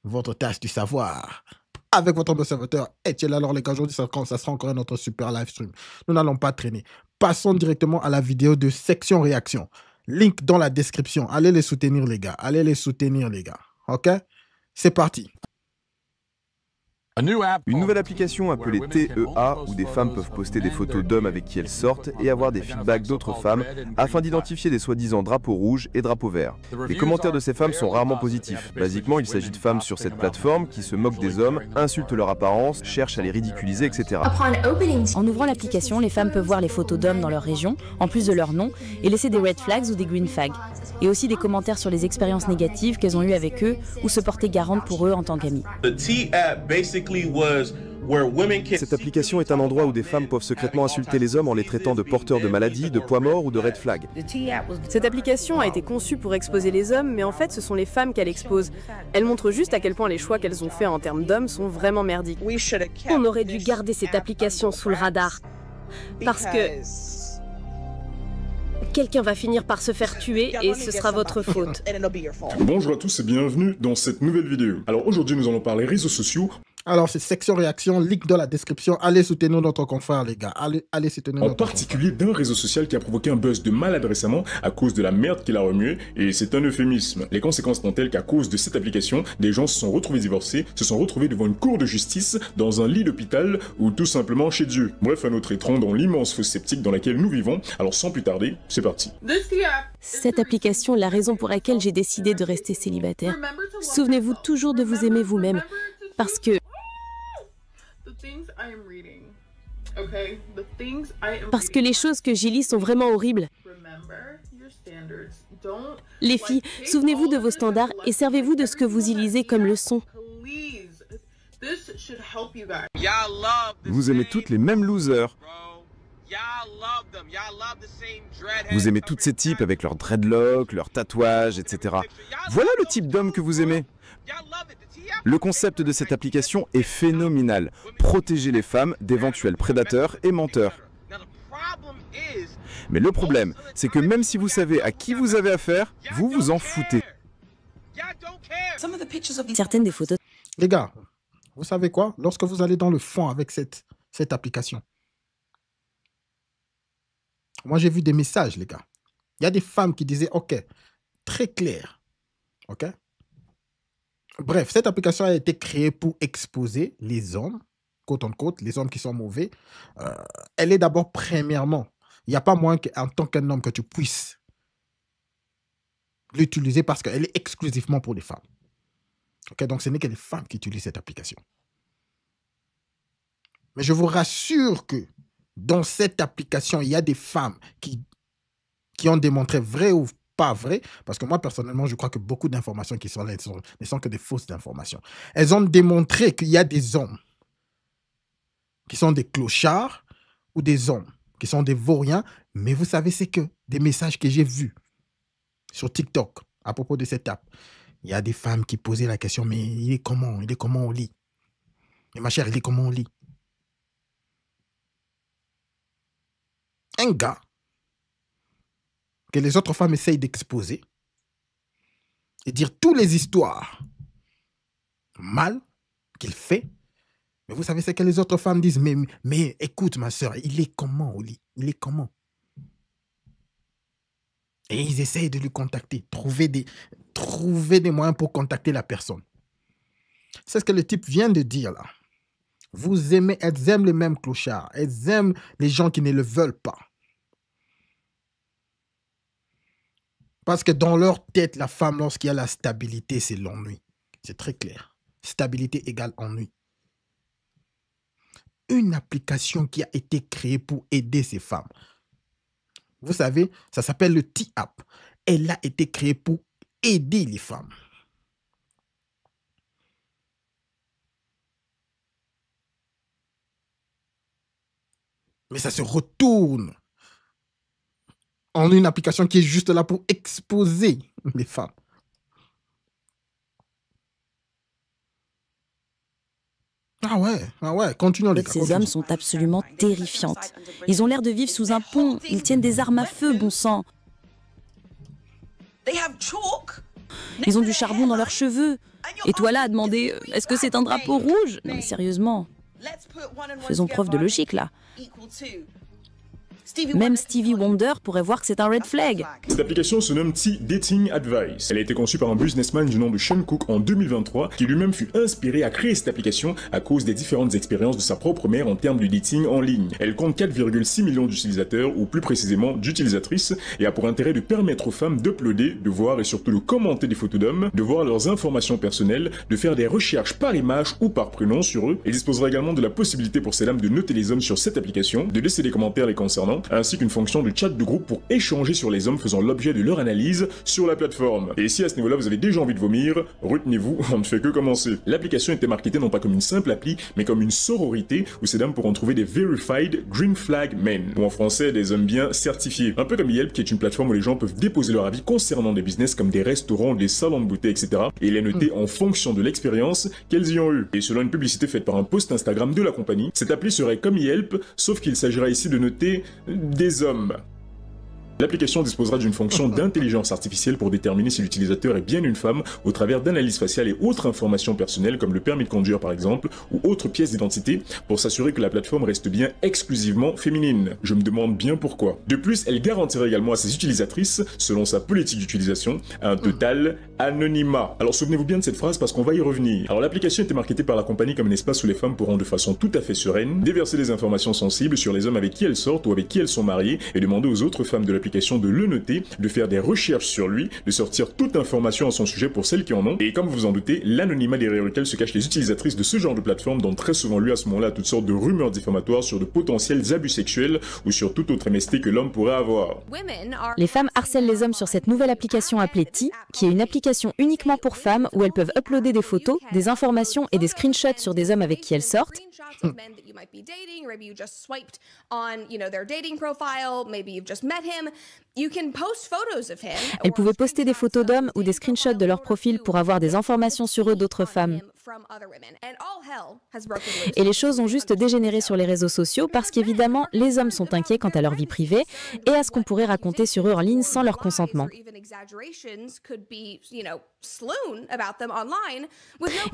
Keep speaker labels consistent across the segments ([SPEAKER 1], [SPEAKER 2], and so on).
[SPEAKER 1] Votre tâche du savoir. Avec votre observateur Etienne. Alors les gars, aujourd'hui, ça sera encore notre super live stream. Nous n'allons pas traîner. Passons directement à la vidéo de section réaction. Link dans la description. Allez les soutenir, les gars. Allez les soutenir, les gars. OK? C'est parti.
[SPEAKER 2] Une nouvelle application appelée TEA où des femmes peuvent poster des photos d'hommes avec qui elles sortent et avoir des feedbacks d'autres femmes afin d'identifier des soi-disant drapeaux rouges et drapeaux verts. Les commentaires de ces femmes sont rarement positifs. Basiquement, il s'agit de femmes sur cette plateforme qui se moquent des hommes, insultent leur apparence, cherchent à les ridiculiser, etc.
[SPEAKER 3] En ouvrant l'application, les femmes peuvent voir les photos d'hommes dans leur région, en plus de leur nom, et laisser des red flags ou des green flags. Et aussi des commentaires sur les expériences négatives qu'elles ont eues avec eux ou se porter garante pour eux en tant qu'amis.
[SPEAKER 2] Cette application est un endroit où des femmes peuvent secrètement insulter les hommes en les traitant de porteurs de maladies, de poids morts ou de red flags.
[SPEAKER 4] Cette application a été conçue pour exposer les hommes, mais en fait ce sont les femmes qu'elle expose. Elle montre juste à quel point les choix qu'elles ont faits en termes d'hommes sont vraiment merdiques.
[SPEAKER 5] On aurait dû garder cette application sous le radar. Parce que quelqu'un va finir par se faire tuer et ce sera votre faute.
[SPEAKER 6] Bonjour à tous et bienvenue dans cette nouvelle vidéo. Alors aujourd'hui nous allons parler réseaux sociaux.
[SPEAKER 1] Alors, c'est section réaction, link dans la description. Allez soutenir notre confrère, les gars. Allez soutenir notre confrère.
[SPEAKER 6] En particulier d'un réseau social qui a provoqué un buzz de malade récemment à cause de la merde qu'il a remuée, et c'est un euphémisme. Les conséquences sont telles qu'à cause de cette application, des gens se sont retrouvés divorcés, se sont retrouvés devant une cour de justice, dans un lit d'hôpital, ou tout simplement chez Dieu. Bref, un autre étron dans l'immense fosse sceptique dans laquelle nous vivons. Alors sans plus tarder, c'est parti.
[SPEAKER 5] Cette application est la raison pour laquelle j'ai décidé de rester célibataire. Souvenez-vous toujours de vous aimer vous-même, parce que les choses que j'y lis sont vraiment horribles. Les filles, souvenez-vous de vos standards et servez-vous de ce que vous y lisez comme leçon.
[SPEAKER 2] Vous aimez toutes les mêmes losers. Vous aimez toutes ces types avec leurs dreadlocks, leurs tatouages, etc. Voilà le type d'homme que vous aimez. Le concept de cette application est phénoménal. Protéger les femmes d'éventuels prédateurs et menteurs. Mais le problème, c'est que même si vous savez à qui vous avez affaire, vous vous en foutez.
[SPEAKER 3] Certaines des photos...
[SPEAKER 1] Les gars, vous savez quoi? Lorsque vous allez dans le fond avec cette application, moi j'ai vu des messages, les gars. Il y a des femmes qui disaient, ok, très clair, ok? Bref, cette application a été créée pour exposer les hommes, quote unquote, les hommes qui sont mauvais. Elle est d'abord, premièrement, il n'y a pas moyen qu'en tant qu'un homme que tu puisses l'utiliser parce qu'elle est exclusivement pour les femmes. Okay, donc ce n'est que les femmes qui utilisent cette application. Mais je vous rassure que dans cette application, il y a des femmes qui ont démontré vrai ou pas vrai, parce que moi, personnellement, je crois que beaucoup d'informations qui sont là ne sont que des fausses informations. Elles ont démontré qu'il y a des hommes qui sont des clochards ou des hommes qui sont des vauriens, mais vous savez, c'est que des messages que j'ai vus sur TikTok à propos de cette app. Il y a des femmes qui posaient la question, mais il est comment? Il est comment au lit? Mais ma chère, il est comment au lit? Un gars que les autres femmes essayent d'exposer et dire toutes les histoires mal qu'il fait. Mais vous savez ce que les autres femmes disent? Mais écoute, ma soeur, il est comment au lit? Il est comment? Et ils essayent de lui contacter, trouver des moyens pour contacter la personne. C'est ce que le type vient de dire là. Vous aimez, elles aiment les mêmes clochards. Elles aiment les gens qui ne le veulent pas. Parce que dans leur tête, la femme, lorsqu'il y a la stabilité, c'est l'ennui. C'est très clair. Stabilité égale ennui. Une application qui a été créée pour aider ces femmes. Vous savez, ça s'appelle le T-App. Elle a été créée pour aider les femmes. Mais ça se retourne en une application qui est juste là pour exposer les femmes. Ah ouais, continuons les gars.
[SPEAKER 3] Ces hommes sont absolument terrifiantes. Ils ont l'air de vivre sous un pont. Ils tiennent des armes à feu, bon sang. Ils ont du charbon dans leurs cheveux. Et toi là à demander est-ce que c'est un drapeau rouge? Non mais sérieusement, faisons preuve de logique là. Même Stevie Wonder pourrait voir que c'est un red flag.
[SPEAKER 6] Cette application se nomme T-Dating Advice. Elle a été conçue par un businessman du nom de Sean Cook en 2023, qui lui-même fut inspiré à créer cette application à cause des différentes expériences de sa propre mère en termes de dating en ligne. Elle compte 4,6 millions d'utilisateurs, ou plus précisément d'utilisatrices, et a pour intérêt de permettre aux femmes d'uploader, de voir et surtout de commenter des photos d'hommes, de voir leurs informations personnelles, de faire des recherches par image ou par prénom sur eux. Elle disposera également de la possibilité pour ces dames de noter les hommes sur cette application, de laisser des commentaires les concernant, ainsi qu'une fonction de chat de groupe pour échanger sur les hommes faisant l'objet de leur analyse sur la plateforme. Et si à ce niveau-là vous avez déjà envie de vomir, retenez-vous, on ne fait que commencer. L'application était marketée non pas comme une simple appli, mais comme une sororité où ces dames pourront trouver des Verified Green Flag Men, ou en français des hommes bien certifiés. Un peu comme Yelp, qui est une plateforme où les gens peuvent déposer leur avis concernant des business comme des restaurants, des salons de beauté, etc. Et les noter en fonction de l'expérience qu'elles y ont eu. Et selon une publicité faite par un post Instagram de la compagnie, cette appli serait comme Yelp, sauf qu'il s'agira ici de noter des hommes. L'application disposera d'une fonction d'intelligence artificielle pour déterminer si l'utilisateur est bien une femme au travers d'analyses faciales et autres informations personnelles comme le permis de conduire par exemple, ou autres pièces d'identité, pour s'assurer que la plateforme reste bien exclusivement féminine. Je me demande bien pourquoi. De plus, elle garantira également à ses utilisatrices, selon sa politique d'utilisation, un total anonymat. Alors souvenez-vous bien de cette phrase parce qu'on va y revenir. Alors l'application était marketée par la compagnie comme un espace où les femmes pourront de façon tout à fait sereine déverser des informations sensibles sur les hommes avec qui elles sortent ou avec qui elles sont mariées et demander aux autres femmes de l'application de le noter, de faire des recherches sur lui, de sortir toute information à son sujet pour celles qui en ont. Et comme vous vous en doutez, l'anonymat derrière lequel se cachent les utilisatrices de ce genre de plateforme donnent très souvent lieu à ce moment-là à toutes sortes de rumeurs diffamatoires sur de potentiels abus sexuels ou sur toute autre MST que l'homme pourrait avoir.
[SPEAKER 3] Les femmes harcèlent les hommes sur cette nouvelle application appelée T, qui est une application uniquement pour femmes où elles peuvent uploader des photos, des informations et des screenshots sur des hommes avec qui elles sortent. Elles pouvaient poster des photos d'hommes ou des screenshots de leur profil pour avoir des informations sur eux d'autres femmes. Et les choses ont juste dégénéré sur les réseaux sociaux parce qu'évidemment, les hommes sont inquiets quant à leur vie privée et à ce qu'on pourrait raconter sur eux en ligne sans leur consentement.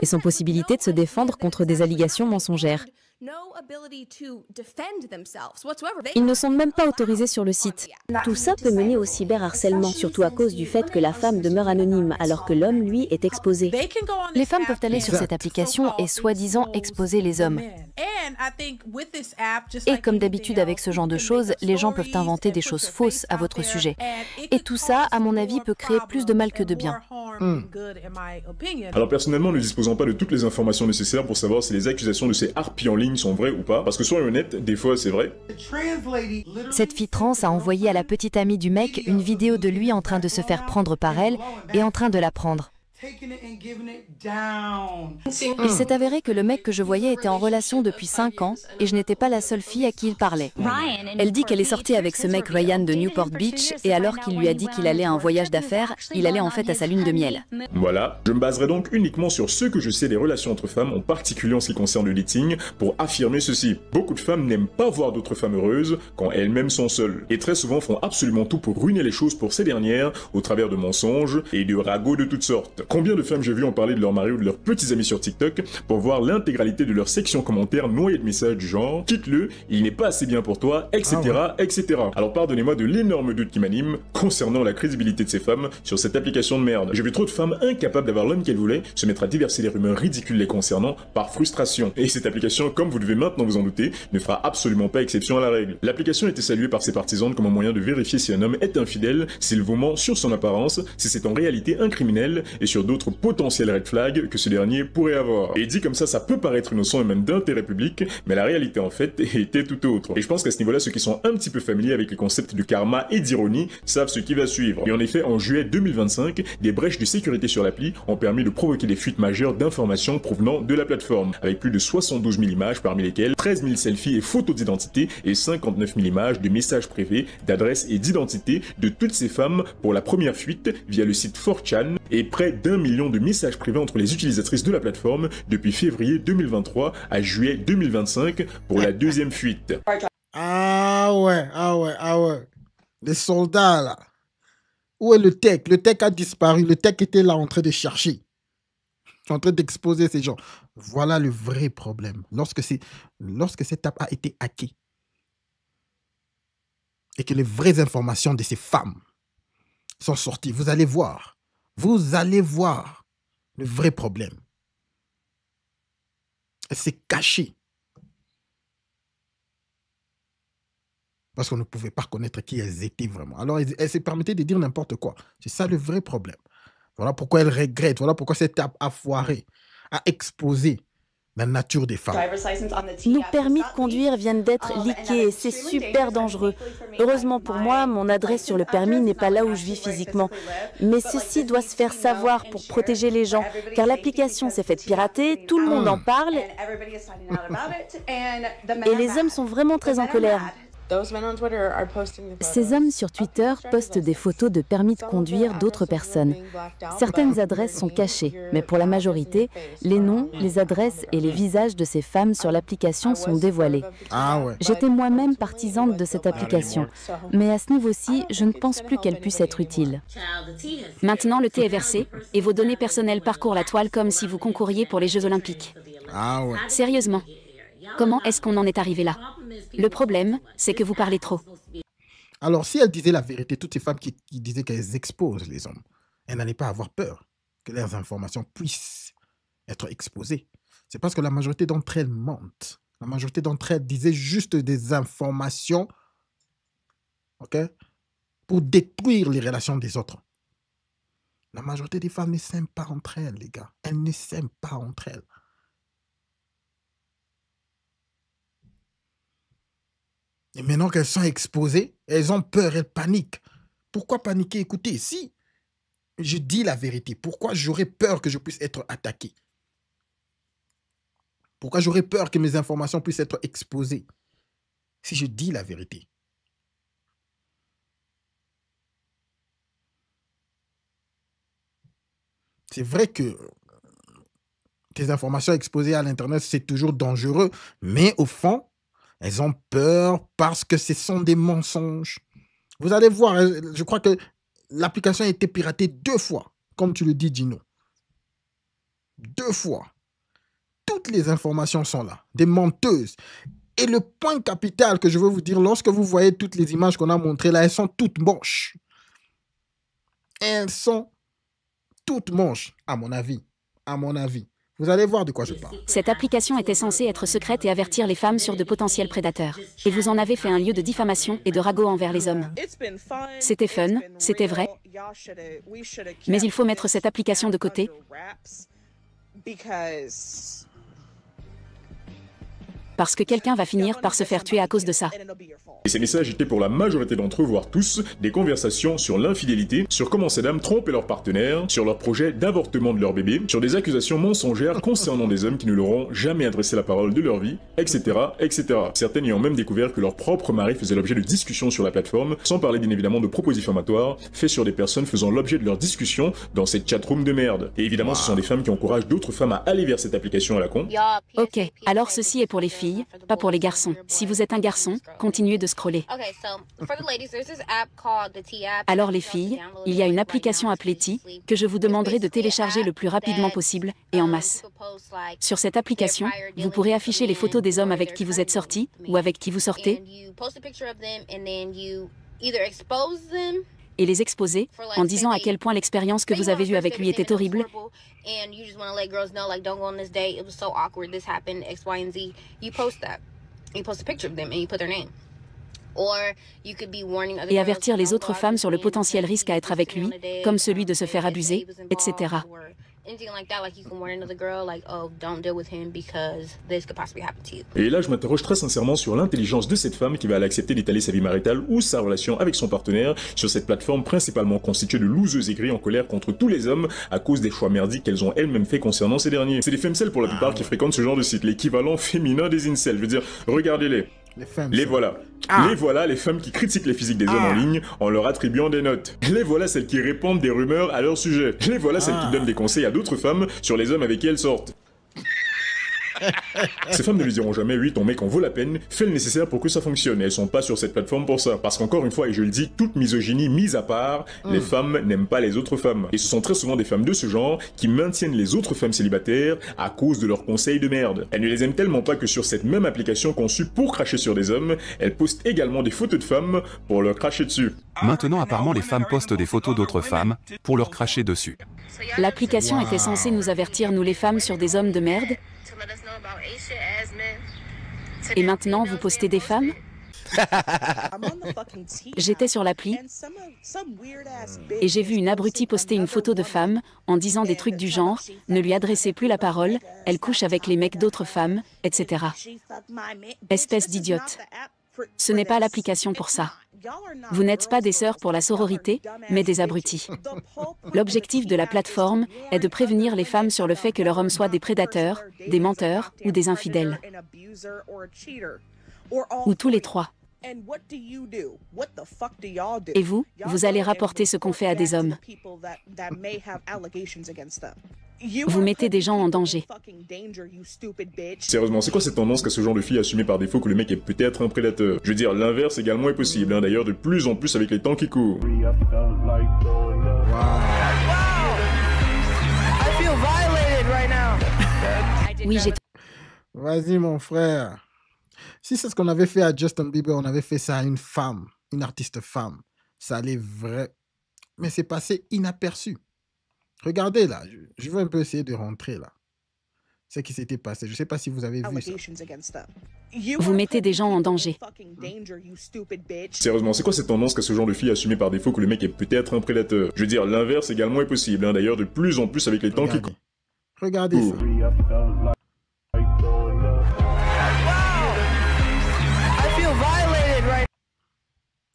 [SPEAKER 3] Et sans possibilité de se défendre contre des allégations mensongères. Ils ne sont même pas autorisés sur le site.
[SPEAKER 5] Tout ça peut mener au cyberharcèlement, surtout à cause du fait que la femme demeure anonyme, alors que l'homme, lui, est exposé.
[SPEAKER 3] Les femmes peuvent aller sur cette application et soi-disant exposer les hommes. Et comme d'habitude avec ce genre de choses, les gens peuvent inventer des choses fausses à votre sujet. Et tout ça, à mon avis, peut créer plus de mal que de bien.
[SPEAKER 6] Alors personnellement, ne disposant pas de toutes les informations nécessaires pour savoir si les accusations de ces harpies en ligne sont vraies ou pas, parce que soyons honnêtes, des fois c'est vrai.
[SPEAKER 3] Cette fille trans a envoyé à la petite amie du mec une vidéo de lui en train de se faire prendre par elle et en train de la prendre. Il s'est avéré que le mec que je voyais était en relation depuis 5 ans et je n'étais pas la seule fille à qui il parlait. Elle dit qu'elle est sortie avec ce mec Ryan de Newport Beach et alors qu'il lui a dit qu'il allait à un voyage d'affaires, il allait en fait à sa lune de miel.
[SPEAKER 6] Voilà, je me baserai donc uniquement sur ce que je sais des relations entre femmes, en particulier en ce qui concerne le dating, pour affirmer ceci. Beaucoup de femmes n'aiment pas voir d'autres femmes heureuses quand elles-mêmes sont seules, et très souvent font absolument tout pour ruiner les choses pour ces dernières, au travers de mensonges et de ragots de toutes sortes. Combien de femmes j'ai vu en parler de leur mari ou de leurs petits amis sur TikTok pour voir l'intégralité de leur section commentaires noyée de messages du genre « quitte-le, il n'est pas assez bien pour toi, etc. etc. » Alors pardonnez-moi de l'énorme doute qui m'anime concernant la crédibilité de ces femmes sur cette application de merde. J'ai vu trop de femmes incapables d'avoir l'homme qu'elles voulaient se mettre à déverser des rumeurs ridicules les concernant par frustration. Et cette application, comme vous devez maintenant vous en douter, ne fera absolument pas exception à la règle. L'application était saluée par ses partisans comme un moyen de vérifier si un homme est infidèle, s'il vous ment sur son apparence, si c'est en réalité un criminel et sur d'autres potentiels red flags que ce dernier pourrait avoir. Et dit comme ça peut paraître innocent et même d'intérêt public, mais la réalité en fait était tout autre. Et je pense qu'à ce niveau-là, ceux qui sont un petit peu familiers avec les concepts de karma et d'ironie savent ce qui va suivre. Et en effet, en juillet 2025, des brèches de sécurité sur l'appli ont permis de provoquer des fuites majeures d'informations provenant de la plateforme, avec plus de 72 000 images parmi lesquelles 13 000 selfies et photos d'identité et 59 000 images de messages privés, d'adresses et d'identité de toutes ces femmes pour la première fuite via le site 4chan et près d'1 million de messages privés entre les utilisatrices de la plateforme depuis février 2023 à juillet 2025 pour la deuxième fuite.
[SPEAKER 1] Ah ouais. Les soldats là. Où est le tech? Le tech a disparu. Le tech était là en train de chercher. sont en train d'exposer ces gens. Voilà le vrai problème. Lorsque cette app a été hackée et que les vraies informations de ces femmes sont sorties, vous allez voir le vrai problème. Elle s'est cachée. Parce qu'on ne pouvait pas connaître qui elles étaient vraiment. Alors, elle se permettait de dire n'importe quoi. C'est ça le vrai problème. Voilà pourquoi elle regrette. Voilà pourquoi cette app a foiré, a exposé la nature des femmes.
[SPEAKER 5] Nos permis de conduire viennent d'être leakés et c'est super dangereux. Heureusement pour moi, mon adresse sur le permis n'est pas là où je vis physiquement. Mais ceci doit se faire savoir pour protéger les gens, car l'application s'est faite pirater, tout le monde en parle et les hommes sont vraiment très en colère. Ces hommes sur Twitter postent des photos de permis de conduire d'autres personnes. Certaines adresses sont cachées, mais pour la majorité, les noms, les adresses et les visages de ces femmes sur l'application sont dévoilés.
[SPEAKER 1] Ah ouais.
[SPEAKER 5] J'étais moi-même partisane de cette application, mais à ce niveau-ci, je ne pense plus qu'elle puisse être utile.
[SPEAKER 3] Maintenant, le thé est versé et vos données personnelles parcourent la toile comme si vous concouriez pour les Jeux Olympiques.
[SPEAKER 1] Ah ouais.
[SPEAKER 3] Sérieusement, comment est-ce qu'on en est arrivé là? Le problème, c'est que vous parlez trop.
[SPEAKER 1] Alors, si elle disait la vérité, toutes ces femmes qui disaient qu'elles exposent les hommes, elles n'allaient pas avoir peur que leurs informations puissent être exposées. C'est parce que la majorité d'entre elles mentent. La majorité d'entre elles disaient juste des informations, ok, pour détruire les relations des autres. La majorité des femmes ne s'aiment pas entre elles, les gars. Elles ne s'aiment pas entre elles. Et maintenant qu'elles sont exposées, elles ont peur, elles paniquent. Pourquoi paniquer? Écoutez, si je dis la vérité, pourquoi j'aurais peur que je puisse être attaqué? Pourquoi j'aurais peur que mes informations puissent être exposées si je dis la vérité? C'est vrai que tes informations exposées à l'Internet, c'est toujours dangereux, mais au fond, elles ont peur parce que ce sont des mensonges. Vous allez voir, je crois que l'application a été piratée 2 fois, comme tu le dis, Gino. 2 fois. Toutes les informations sont là, des menteuses. Et le point capital que je veux vous dire, lorsque vous voyez toutes les images qu'on a montrées là, elles sont toutes moches. Elles sont toutes moches, à mon avis. À mon avis. Vous allez voir de quoi je parle.
[SPEAKER 3] Cette application était censée être secrète et avertir les femmes sur de potentiels prédateurs. Et vous en avez fait un lieu de diffamation et de ragot envers les hommes. C'était fun, c'était vrai. Mais il faut mettre cette application de côté. Parce que quelqu'un va finir par se faire tuer à cause de ça.
[SPEAKER 6] Et ces messages étaient pour la majorité d'entre eux, voire tous, des conversations sur l'infidélité, sur comment ces dames trompaient leurs partenaires, sur leur projet d'avortement de leur bébé, sur des accusations mensongères concernant des hommes qui ne leur ont jamais adressé la parole de leur vie, etc., etc. Certaines ayant même découvert que leur propre mari faisait l'objet de discussions sur la plateforme, sans parler bien évidemment de propos diffamatoires, faits sur des personnes faisant l'objet de leurs discussions dans cette chatroom de merde. Et évidemment, ce sont des femmes qui encouragent d'autres femmes à aller vers cette application à la con.
[SPEAKER 3] Ok, alors ceci est pour les filles, pas pour les garçons. Si vous êtes un garçon, continuez de scroller. Alors les filles, il y a une application appelée T que je vous demanderai de télécharger le plus rapidement possible et en masse. Sur cette application, vous pourrez afficher les photos des hommes avec qui vous êtes sortis ou avec qui vous sortez et les exposer en disant à quel point l'expérience que vous avez eue avec lui était horrible. Et avertir les autres femmes sur le potentiel risque à être avec lui, comme celui de se faire abuser, etc.
[SPEAKER 6] Et là, je m'interroge très sincèrement sur l'intelligence de cette femme qui va aller accepter d'étaler sa vie maritale ou sa relation avec son partenaire sur cette plateforme principalement constituée de loseuses aigries en colère contre tous les hommes à cause des choix merdiques qu'elles ont elles-mêmes fait concernant ces derniers. C'est des femmes-celles pour la plupart qui fréquentent ce genre de site, l'équivalent féminin des incels. Je veux dire, regardez-les. Les voilà. Les voilà, les femmes qui critiquent les physiques des hommes en ligne en leur attribuant des notes. Les voilà celles qui répandent des rumeurs à leur sujet. Les voilà celles qui donnent des conseils à d'autres femmes sur les hommes avec qui elles sortent. Ces femmes ne lui diront jamais, oui, ton mec en vaut la peine, fais le nécessaire pour que ça fonctionne. Et elles sont pas sur cette plateforme pour ça. Parce qu'encore une fois, et je le dis, toute misogynie mise à part, les femmes n'aiment pas les autres femmes. Et ce sont très souvent des femmes de ce genre qui maintiennent les autres femmes célibataires à cause de leurs conseils de merde. Elles ne les aiment tellement pas que sur cette même application conçue pour cracher sur des hommes, elles postent également des photos de femmes pour leur cracher dessus.
[SPEAKER 7] Maintenant, apparemment, les femmes postent des photos d'autres femmes pour leur cracher dessus.
[SPEAKER 3] L'application était censée nous avertir, nous les femmes, sur des hommes de merde. Et maintenant, vous postez des femmes? J'étais sur l'appli et j'ai vu une abrutie poster une photo de femme en disant des trucs du genre « Ne lui adressez plus la parole, elle couche avec les mecs d'autres femmes, etc. » Espèce d'idiote. Ce n'est pas l'application pour ça. Vous n'êtes pas des sœurs pour la sororité, mais des abrutis. L'objectif de la plateforme est de prévenir les femmes sur le fait que leurs hommes soient des prédateurs, des menteurs ou des infidèles. Ou tous les trois. Et vous, vous allez rapporter ce qu'on fait à des hommes. Vous mettez des gens en danger.
[SPEAKER 6] Sérieusement, c'est quoi cette tendance qu'a ce genre de fille assumée par défaut que le mec est peut-être un prédateur? Je veux dire, l'inverse également est possible, hein, d'ailleurs de plus en plus avec les temps qui courent.
[SPEAKER 3] Oui, j'ai...
[SPEAKER 1] Vas-y, mon frère. Si c'est ce qu'on avait fait à Justin Bieber, on avait fait ça à une femme, une artiste femme. Ça allait vrai. Mais c'est passé inaperçu. Regardez là, je veux un peu essayer de rentrer là. Ce qui s'était passé. Je ne sais pas si vous avez vu ça.
[SPEAKER 3] Vous mettez des gens en danger.
[SPEAKER 6] Sérieusement, c'est quoi cette tendance qu'a ce genre de fille assumée par défaut que le mec est peut-être un prédateur? Je veux dire, l'inverse également est possible, hein, d'ailleurs de plus en plus avec les temps qui courent.
[SPEAKER 1] Regardez ça.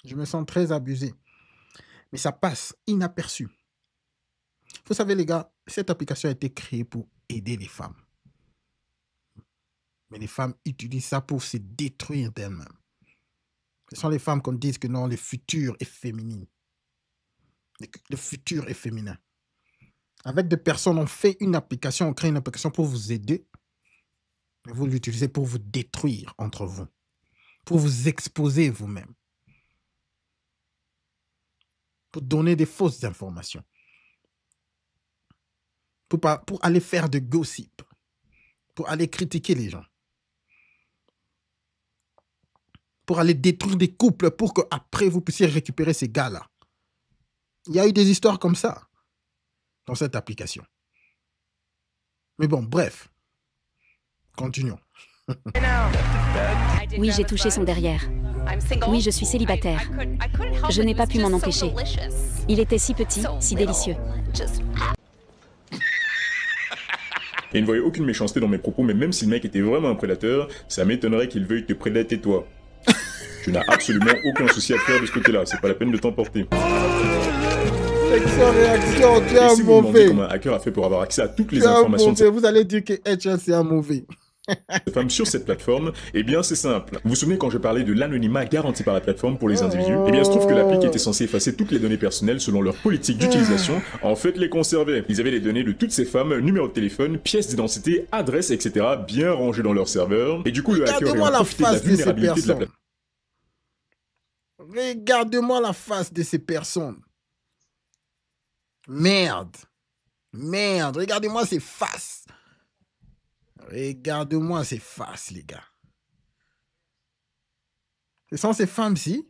[SPEAKER 1] Je me sens très abusé. Mais ça passe inaperçu. Vous savez, les gars, cette application a été créée pour aider les femmes. Mais les femmes utilisent ça pour se détruire d'elles-mêmes. Ce sont les femmes qu'on dit que non, le futur est féminin. Le futur est féminin. Avec des personnes, on fait une application, on crée une application pour vous aider. Mais vous l'utilisez pour vous détruire entre vous. Pour vous exposer vous-même. Pour donner des fausses informations. Pour aller faire de gossip. Pour aller critiquer les gens. Pour aller détruire des couples pour qu'après vous puissiez récupérer ces gars-là. Il y a eu des histoires comme ça dans cette application. Mais bon, bref. Continuons.
[SPEAKER 3] Oui, j'ai touché son derrière. Oui, je suis célibataire. Je n'ai pas pu m'en empêcher. Il était si petit, si délicieux.
[SPEAKER 6] Et ne voyez aucune méchanceté dans mes propos, mais même si le mec était vraiment un prédateur, ça m'étonnerait qu'il veuille te prédater toi. Tu n'as absolument aucun souci à faire de ce côté-là, c'est pas la peine de t'emporter.
[SPEAKER 1] Réaction, tu es un
[SPEAKER 6] mauvais. Et si vous me demandez comment un hacker a fait pour avoir accès à toutes les informations de
[SPEAKER 1] vous allez dire que Etcha c'est un mauvais.
[SPEAKER 6] Femmes sur cette plateforme, eh bien c'est simple. Vous vous souvenez quand je parlais de l'anonymat garanti par la plateforme pour les individus? Eh bien il se trouve que l'appli qui était censée effacer toutes les données personnelles selon leur politique d'utilisation, en fait les conservait. Ils avaient les données de toutes ces femmes, numéro de téléphone, pièces d'identité, adresses, etc. bien rangées dans leur serveur. Et du coup le hacker a profité de la vulnérabilité de la plateforme.
[SPEAKER 1] Regardez-moi la face de ces personnes. Merde. Merde, regardez-moi ces faces. Regardez-moi ces faces, les gars. Ce sont ces femmes-ci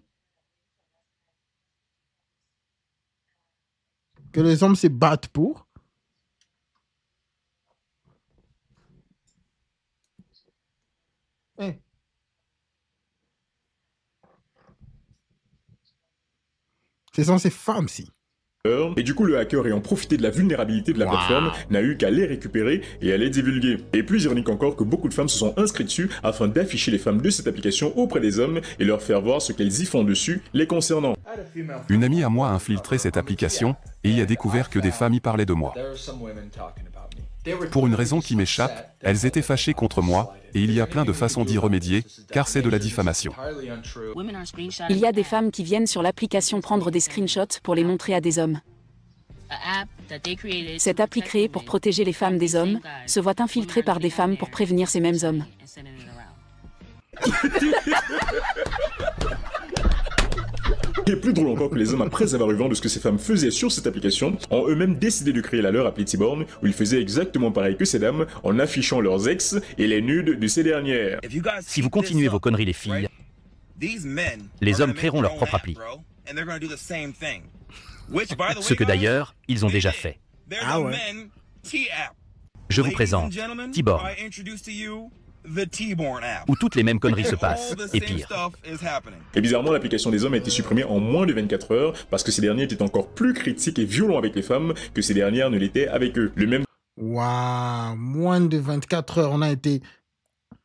[SPEAKER 1] que les hommes se battent pour. Hey. Ce sont ces femmes-ci.
[SPEAKER 6] Et du coup, le hacker ayant profité de la vulnérabilité de la plateforme n'a eu qu'à les récupérer et à les divulguer. Et plus ironique encore que beaucoup de femmes se sont inscrites dessus afin d'afficher les femmes de cette application auprès des hommes et leur faire voir ce qu'elles y font dessus les concernant.
[SPEAKER 7] Une amie à moi a infiltré cette application et y a découvert que des femmes y parlaient de moi. Pour une raison qui m'échappe, elles étaient fâchées contre moi, et il y a plein de façons d'y remédier, car c'est de la diffamation.
[SPEAKER 3] Il y a des femmes qui viennent sur l'application prendre des screenshots pour les montrer à des hommes.
[SPEAKER 8] Cette appli créée pour protéger les femmes des hommes se voit infiltrée par des femmes pour prévenir ces mêmes hommes.
[SPEAKER 6] Et plus drôle encore que les hommes, après avoir eu vent de ce que ces femmes faisaient sur cette application, ont eux-mêmes décidé de créer la leur appelée T-Born, où ils faisaient exactement pareil que ces dames, en affichant leurs ex et les nudes de ces dernières.
[SPEAKER 9] Si vous continuez vos conneries les filles, les hommes créeront leur propre appli. Ce que d'ailleurs, ils ont déjà fait.
[SPEAKER 1] Ah ouais.
[SPEAKER 9] Je vous présente T-Born, où toutes les mêmes conneries se passent, et pire.
[SPEAKER 6] Et bizarrement, l'application des hommes a été supprimée en moins de 24 heures, parce que ces derniers étaient encore plus critiques et violents avec les femmes que ces dernières ne l'étaient avec eux. Le même...
[SPEAKER 1] Waouh, moins de 24 heures, on a été...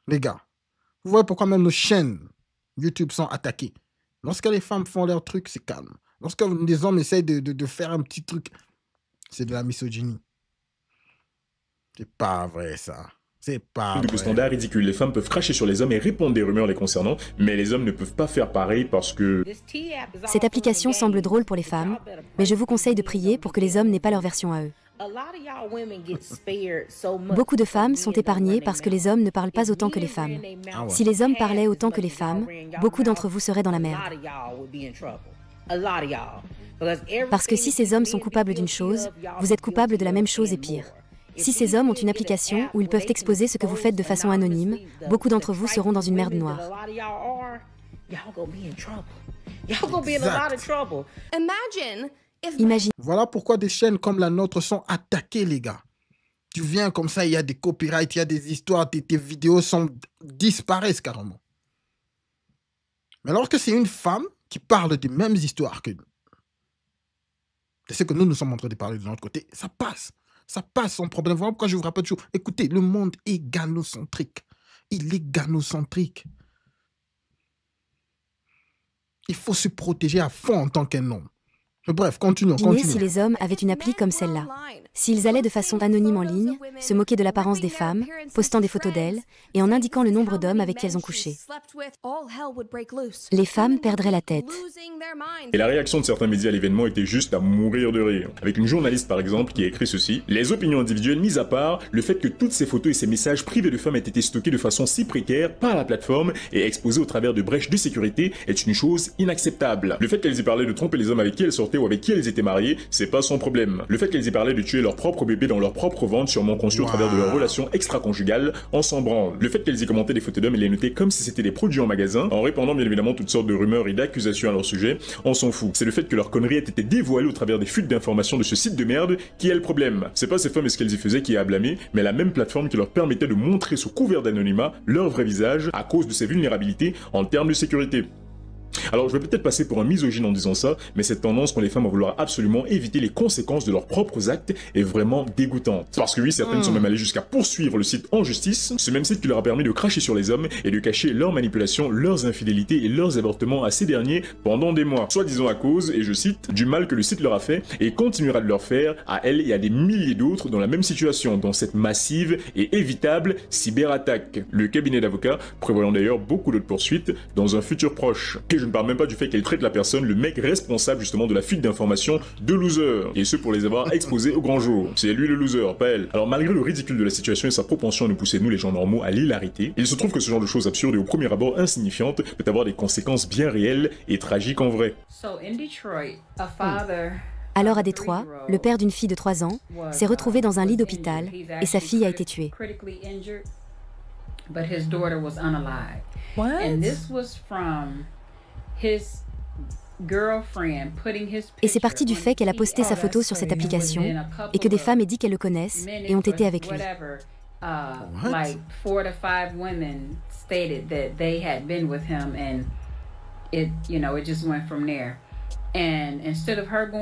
[SPEAKER 1] Les gars, vous voyez pourquoi même nos chaînes YouTube sont attaquées. Lorsque les femmes font leur truc, c'est calme. Lorsque les hommes essayent de faire un petit truc, c'est de la misogynie. C'est pas vrai, ça. C'est pas
[SPEAKER 6] de standard ridicule. Les femmes peuvent cracher sur les hommes et répondre des rumeurs les concernant, mais les hommes ne peuvent pas faire pareil parce que...
[SPEAKER 3] Cette application semble drôle pour les femmes, mais je vous conseille de prier pour que les hommes n'aient pas leur version à eux. Beaucoup de femmes sont épargnées parce que les hommes ne parlent pas autant que les femmes.
[SPEAKER 1] Ah ouais.
[SPEAKER 3] Si les hommes parlaient autant que les femmes, beaucoup d'entre vous seraient dans la merde. Parce que si ces hommes sont coupables d'une chose, vous êtes coupable de la même chose et pire. Si ces hommes ont une application où ils peuvent exposer ce que vous faites de façon anonyme, beaucoup d'entre vous seront dans une merde noire. Imaginez.
[SPEAKER 1] Voilà pourquoi des chaînes comme la nôtre sont attaquées, les gars. Tu viens comme ça, il y a des copyrights, il y a des histoires, tes vidéos disparaissent carrément. Mais lorsque c'est une femme qui parle des mêmes histoires que nous, c'est ce que nous sommes en train de parler de notre côté, ça passe. Ça passe sans problème. Voilà pourquoi je vous rappelle toujours. Écoutez, le monde est gynocentrique. Il est gynocentrique. Il faut se protéger à fond en tant qu'un homme. Mais bref, continuons.
[SPEAKER 3] Si les hommes avaient une appli comme celle-là. S'ils allaient de façon anonyme en ligne, se moquer de l'apparence des femmes, postant des photos d'elles, et en indiquant le nombre d'hommes avec qui elles ont couché. Les femmes perdraient la tête.
[SPEAKER 6] Et la réaction de certains médias à l'événement était juste à mourir de rire. Avec une journaliste par exemple qui a écrit ceci: les opinions individuelles mises à part, le fait que toutes ces photos et ces messages privés de femmes aient été stockés de façon si précaire par la plateforme et exposés au travers de brèches de sécurité est une chose inacceptable. Le fait qu'elles aient parlé de tromper les hommes avec qui elles sortaient ou avec qui elles étaient mariées, c'est pas son problème. Le fait qu'elles aient parlé de tuer leur propre bébé dans leur propre ventre, sûrement conçu au travers de leur relation extra-conjugale, on s'en branle. Le fait qu'elles aient commenté des photos d'hommes et les noté comme si c'était des produits en magasin, en répandant bien évidemment toutes sortes de rumeurs et d'accusations à leur sujet, on s'en fout. C'est le fait que leur connerie ait été dévoilée au travers des fuites d'informations de ce site de merde qui est le problème. C'est pas ces femmes et ce qu'elles y faisaient qui est à blâmer, mais la même plateforme qui leur permettait de montrer sous couvert d'anonymat leur vrai visage à cause de ces vulnérabilités en termes de sécurité. Alors je vais peut-être passer pour un misogyne en disant ça, mais cette tendance qu'ont les femmes à vouloir absolument éviter les conséquences de leurs propres actes est vraiment dégoûtante. Parce que oui, certaines sont même allées jusqu'à poursuivre le site en justice, ce même site qui leur a permis de cracher sur les hommes et de cacher leurs manipulations, leurs infidélités et leurs avortements à ces derniers pendant des mois. Soi-disant à cause, et je cite, du mal que le site leur a fait et continuera de leur faire à elles et à des milliers d'autres dans la même situation, dans cette massive et évitable cyberattaque. Le cabinet d'avocats prévoyant d'ailleurs beaucoup d'autres poursuites dans un futur proche. Et je ne parle même pas du fait qu'elle traite la personne, le mec responsable justement de la fuite d'informations de loser, et ce pour les avoir exposés au grand jour. C'est lui le loser, pas elle. Alors malgré le ridicule de la situation et sa propension à nous pousser nous les gens normaux à l'hilarité, il se trouve que ce genre de choses absurdes et au premier abord insignifiantes peut avoir des conséquences bien réelles et tragiques en vrai.
[SPEAKER 3] Alors à Détroit, le père d'une fille de 3 ans s'est retrouvé dans un lit d'hôpital et sa fille a été tuée. Et c'est parti du fait qu'elle a posté sa photo sur cette application et que des femmes aient dit qu'elles le connaissent et ont été avec lui.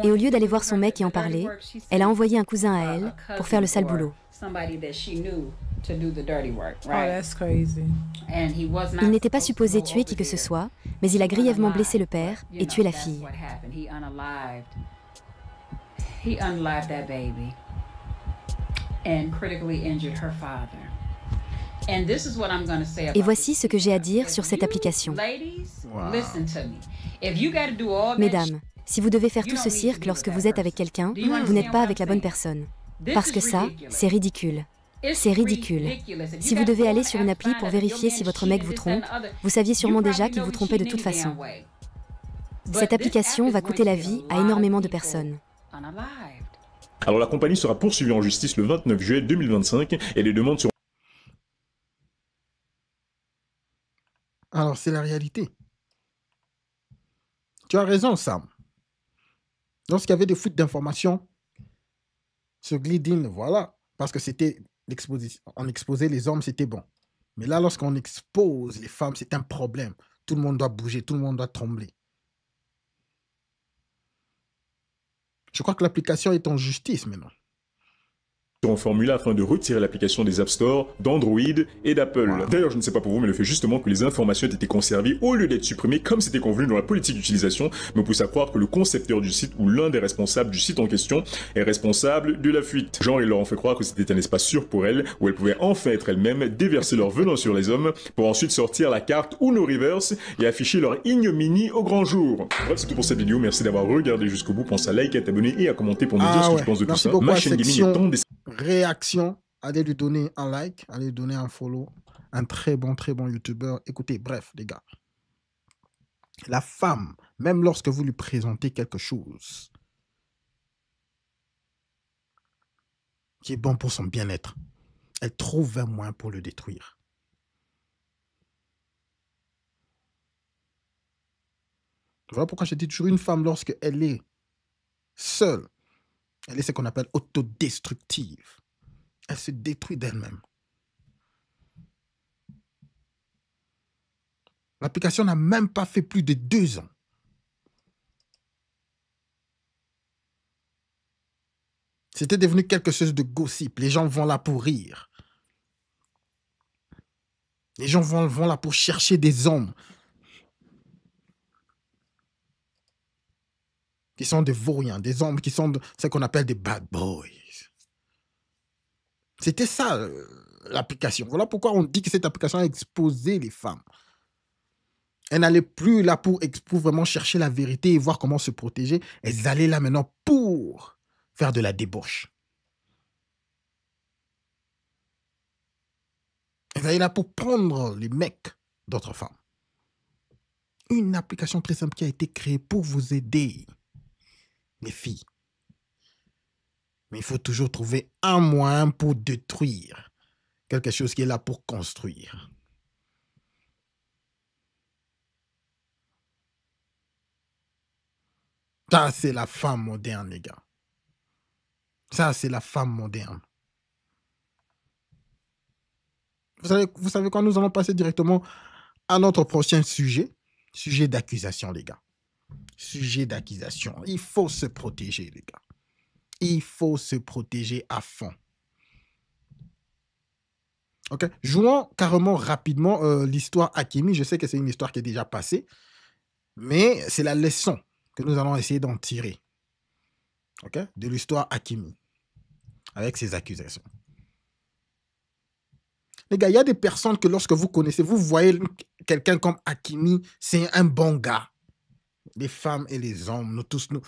[SPEAKER 3] Et au lieu d'aller voir son mec et en parler, elle a envoyé un cousin à elle pour faire le sale boulot. Il n'était pas supposé tuer qui que ce soit, mais il a grièvement blessé le père et tué la fille. Et voici ce que j'ai à dire sur cette application. Mesdames,
[SPEAKER 10] Si vous devez faire tout ce cirque lorsque vous êtes avec quelqu'un, vous n'êtes pas avec la bonne personne. Parce que ça, c'est ridicule. C'est ridicule. Si vous devez aller sur une appli pour vérifier si votre mec vous trompe, vous saviez sûrement déjà qu'il vous trompait de toute façon. Cette application va coûter la vie à énormément de personnes.
[SPEAKER 6] Alors la compagnie sera poursuivie en justice le 29 juillet 2025 et les demandes seront...
[SPEAKER 1] Alors, c'est la réalité. Tu as raison, Sam. Lorsqu'il y avait des fuites d'informations sur Glidden, voilà, parce que c'était l'exposition, on exposait les hommes, c'était bon. Mais là, lorsqu'on expose les femmes, c'est un problème. Tout le monde doit bouger, tout le monde doit trembler. Je crois que l'application est en justice maintenant.
[SPEAKER 6] seront formulées afin de retirer l'application des App Store, d'Android et d'Apple. Wow. D'ailleurs, je ne sais pas pour vous, mais le fait justement que les informations aient été conservées au lieu d'être supprimées comme c'était convenu dans la politique d'utilisation me pousse à croire que le concepteur du site ou l'un des responsables du site en question est responsable de la fuite. Genre, ils leur ont fait croire que c'était un espace sûr pour elles, où elles pouvaient enfin être elles-mêmes, déverser leur venin sur les hommes, pour ensuite sortir la carte Uno Reverse et afficher leur ignominie au grand jour. Bref, c'est tout pour cette vidéo. Merci d'avoir regardé jusqu'au bout. Pense à liker, à t'abonner et à commenter pour nous dire ce que tu penses de tout ça. Ma chaîne gaming est en description.
[SPEAKER 1] Réaction, allez lui donner un like, allez lui donner un follow. Un très bon youtubeur. Écoutez, bref, les gars. La femme, même lorsque vous lui présentez quelque chose qui est bon pour son bien-être, elle trouve un moyen pour le détruire. Voilà pourquoi je dis toujours une femme, lorsqu'elle est seule, elle est ce qu'on appelle autodestructive. Elle se détruit d'elle-même. L'application n'a même pas fait plus de 2 ans. C'était devenu quelque chose de gossip. Les gens vont là pour rire. Les gens vont là pour chercher des hommes qui sont des vauriens, des hommes qui sont ce qu'on appelle des bad boys. C'était ça, l'application. Voilà pourquoi on dit que cette application a exposé les femmes. Elles n'allaient plus là pour vraiment chercher la vérité et voir comment se protéger. Elles allaient là maintenant pour faire de la débauche. Elles allaient là pour prendre les mecs d'autres femmes. Une application très simple qui a été créée pour vous aider, les filles. Mais il faut toujours trouver un moyen pour détruire quelque chose qui est là pour construire. Ça, c'est la femme moderne, les gars. Ça, c'est la femme moderne. Vous savez quoi, nous allons passer directement à notre prochain sujet. Sujet d'accusation, les gars. Sujet d'accusation. Il faut se protéger, les gars. Il faut se protéger à fond. Ok, jouons carrément rapidement l'histoire Hakimi. Je sais que c'est une histoire qui est déjà passée, mais c'est la leçon que nous allons essayer d'en tirer. Ok, de l'histoire Hakimi avec ses accusations. Les gars, il y a des personnes que lorsque vous connaissez, vous voyez quelqu'un comme Hakimi, c'est un bon gars. Les femmes et les hommes, nous tous, nous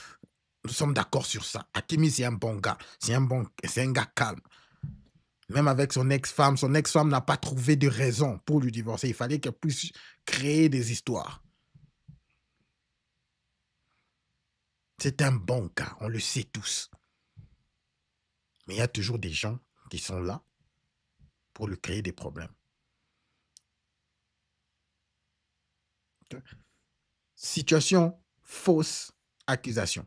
[SPEAKER 1] sommes d'accord sur ça. Hakimi, c'est un bon gars. C'est un gars calme. Même avec son ex-femme n'a pas trouvé de raison pour lui divorcer. Il fallait qu'elle puisse créer des histoires. C'est un bon gars, on le sait tous. Mais il y a toujours des gens qui sont là pour lui créer des problèmes. Situation, fausse accusation.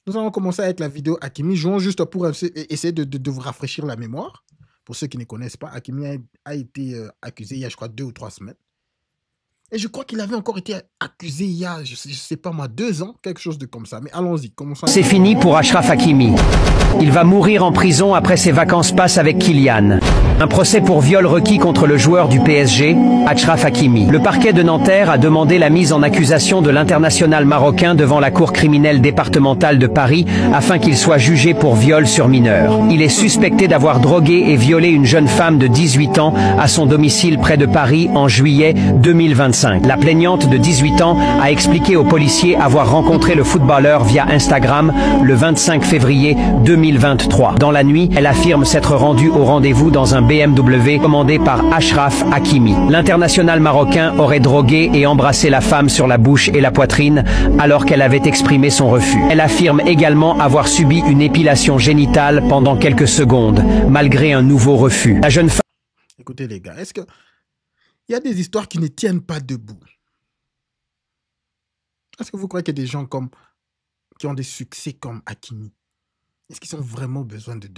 [SPEAKER 1] Nous allons commencer avec la vidéo Hakimi. Jouons juste pour essayer de vous rafraîchir la mémoire. Pour ceux qui ne connaissent pas, Hakimi a été accusé il y a, je crois, 2 ou 3 semaines. Et je crois qu'il avait encore été accusé il y a, je sais pas moi, 2 ans, quelque chose de comme ça. Mais allons-y, commençons.
[SPEAKER 11] C'est fini pour Achraf Hakimi. Il va mourir en prison après ses vacances passe avec Kylian. Un procès pour viol requis contre le joueur du PSG, Achraf Hakimi. Le parquet de Nanterre a demandé la mise en accusation de l'international marocain devant la cour criminelle départementale de Paris afin qu'il soit jugé pour viol sur mineur. Il est suspecté d'avoir drogué et violé une jeune femme de 18 ans à son domicile près de Paris en juillet 2025. La plaignante de 18 ans a expliqué aux policiers avoir rencontré le footballeur via Instagram le 25 février 2023. Dans la nuit, elle affirme s'être rendue au rendez-vous dans un BMW commandé par Achraf Hakimi. L'international marocain aurait drogué et embrassé la femme sur la bouche et la poitrine alors qu'elle avait exprimé son refus. Elle affirme également avoir subi une épilation génitale pendant quelques secondes, malgré un nouveau refus. La jeune femme...
[SPEAKER 1] Écoutez les gars, est-ce que il y a des histoires qui ne tiennent pas debout? Est-ce que vous croyez qu'il y a des gens qui ont des succès comme Hakimi? Est-ce qu'ils ont vraiment besoin de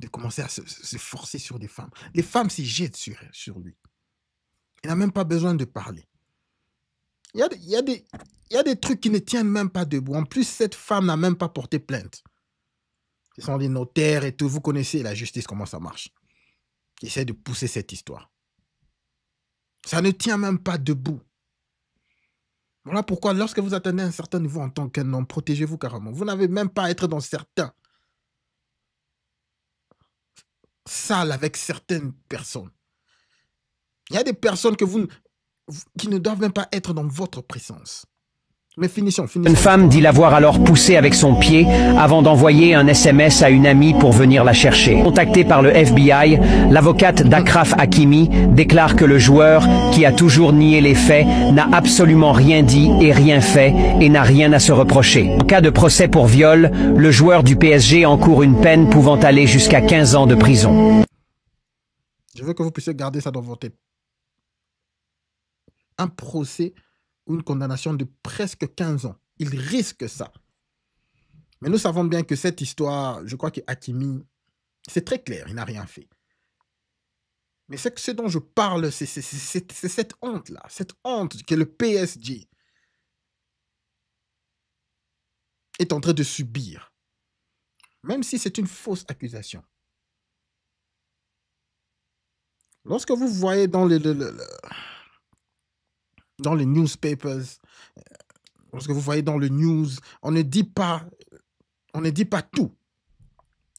[SPEAKER 1] commencer à se forcer sur des femmes? Les femmes s'y jettent sur lui. Il n'a même pas besoin de parler. Il y a des trucs qui ne tiennent même pas debout. En plus, cette femme n'a même pas porté plainte. Ce sont les notaires et tout. Vous connaissez la justice, comment ça marche. Qui essaie de pousser cette histoire. Ça ne tient même pas debout. Voilà pourquoi, lorsque vous atteignez un certain niveau en tant qu'un homme, protégez-vous carrément. Vous n'avez même pas à être dans certains salles avec certaines personnes. Il y a des personnes qui ne doivent même pas être dans votre présence. Mais finissons.
[SPEAKER 11] Une femme dit l'avoir alors poussée avec son pied avant d'envoyer un SMS à une amie pour venir la chercher. Contactée par le FBI, l'avocate d'Achraf Hakimi déclare que le joueur, qui a toujours nié les faits, n'a absolument rien dit et rien fait et n'a rien à se reprocher. En cas de procès pour viol, le joueur du PSG encourt une peine pouvant aller jusqu'à 15 ans de prison.
[SPEAKER 1] Je veux que vous puissiez garder ça dans votre tête. Un procès ou une condamnation de presque 15 ans. Il risque ça. Mais nous savons bien que cette histoire, je crois que Hakimi, c'est très clair, il n'a rien fait. Mais ce dont je parle, c'est cette honte-là, cette honte que le PSG est en train de subir. Même si c'est une fausse accusation. Lorsque vous voyez dans les newspapers, lorsque vous voyez dans le news, on ne dit pas tout.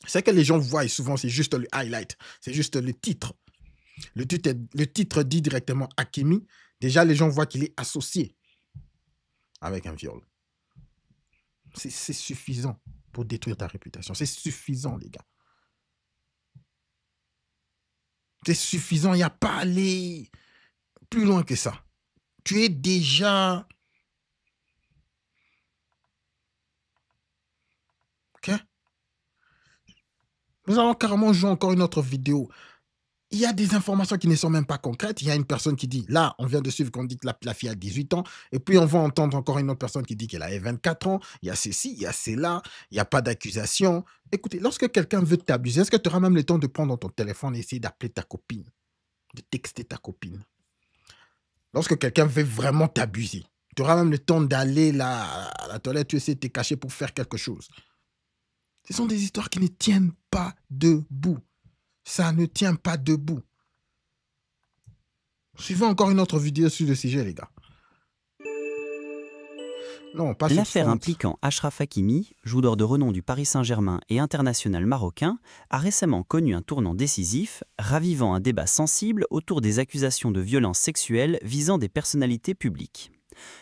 [SPEAKER 1] C'est que les gens voient souvent, c'est juste le highlight, c'est juste le titre. Le titre dit directement Hakimi. Déjà, les gens voient qu'il est associé avec un viol. C'est suffisant pour détruire ta réputation. C'est suffisant, les gars. C'est suffisant, il n'y a pas à aller plus loin que ça. Tu es déjà... Ok? Nous allons carrément jouer encore une autre vidéo. Il y a des informations qui ne sont même pas concrètes. Il y a une personne qui dit, là, on vient de suivre qu'on dit que la fille a 18 ans. Et puis, on va entendre encore une autre personne qui dit qu'elle a 24 ans. Il y a ceci, il y a cela. Il n'y a pas d'accusation. Écoutez, lorsque quelqu'un veut t'abuser, est-ce que tu auras même le temps de prendre ton téléphone et essayer d'appeler ta copine, de texter ta copine? Lorsque quelqu'un veut vraiment t'abuser, tu auras même le temps d'aller à la toilette, tu essaies de te cacher pour faire quelque chose. Ce sont des histoires qui ne tiennent pas debout. Ça ne tient pas debout. Suivez encore une autre vidéo sur le sujet, les gars. Non, pas
[SPEAKER 12] l'affaire impliquant Achraf Hakimi, joueur de renom du Paris Saint-Germain et international marocain, a récemment connu un tournant décisif, ravivant un débat sensible autour des accusations de violences sexuelles visant des personnalités publiques.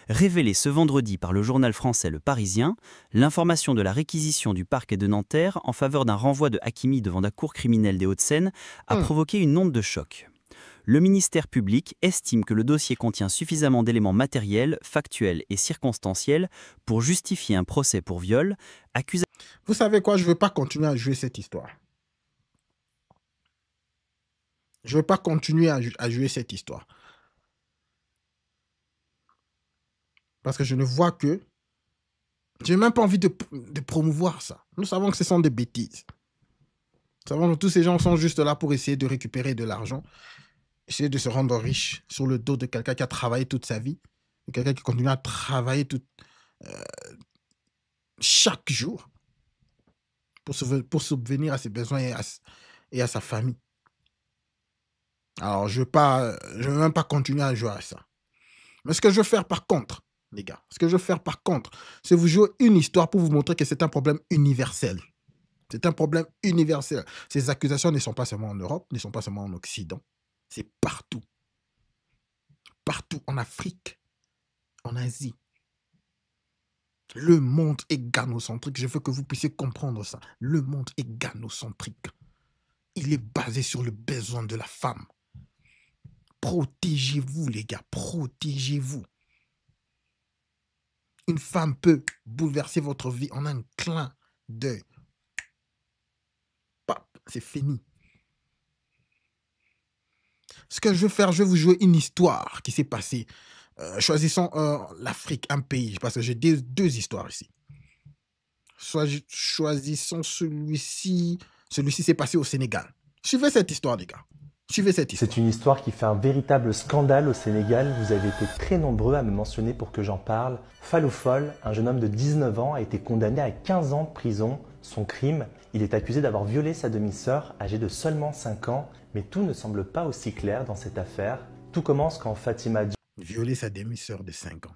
[SPEAKER 12] Révélée ce vendredi par le journal français Le Parisien, l'information de la réquisition du parquet de Nanterre en faveur d'un renvoi de Hakimi devant la cour criminelle des Hauts-de-Seine a provoqué une onde de choc. Le ministère public estime que le dossier contient suffisamment d'éléments matériels, factuels et circonstanciels pour justifier un procès pour viol.
[SPEAKER 1] Vous savez quoi, je ne veux pas continuer à jouer cette histoire. Je ne veux pas continuer à jouer cette histoire. Parce que je ne vois que... Je n'ai même pas envie de promouvoir ça. Nous savons que ce sont des bêtises. Nous savons que tous ces gens sont juste là pour essayer de récupérer de l'argent. Essayer de se rendre riche sur le dos de quelqu'un qui a travaillé toute sa vie. De quelqu'un qui continue à travailler chaque jour pour subvenir à ses besoins et à sa famille. Alors, je vais même pas continuer à jouer à ça. Mais ce que je veux faire par contre, les gars, ce que je veux faire par contre, c'est vous jouer une histoire pour vous montrer que c'est un problème universel. C'est un problème universel. Ces accusations ne sont pas seulement en Europe, ne sont pas seulement en Occident. C'est partout. Partout en Afrique, en Asie. Le monde est gynocentrique. Je veux que vous puissiez comprendre ça. Le monde est gynocentrique. Il est basé sur le besoin de la femme. Protégez-vous, les gars. Protégez-vous. Une femme peut bouleverser votre vie en un clin d'œil. C'est fini. Ce que je vais faire, je vais vous jouer une histoire qui s'est passée. Choisissons l'Afrique, un pays, parce que j'ai deux histoires ici. Choisissons celui-ci. Celui-ci s'est passé au Sénégal. Suivez cette histoire, les gars. Suivez cette histoire.
[SPEAKER 13] C'est une histoire qui fait un véritable scandale au Sénégal. Vous avez été très nombreux à me mentionner pour que j'en parle. Fallou Fall, un jeune homme de 19 ans, a été condamné à 15 ans de prison. Son crime, il est accusé d'avoir violé sa demi-sœur, âgée de seulement 5 ans. Mais tout ne semble pas aussi clair dans cette affaire. Tout commence quand Fatima
[SPEAKER 1] Violer sa demi-sœur de 5 ans.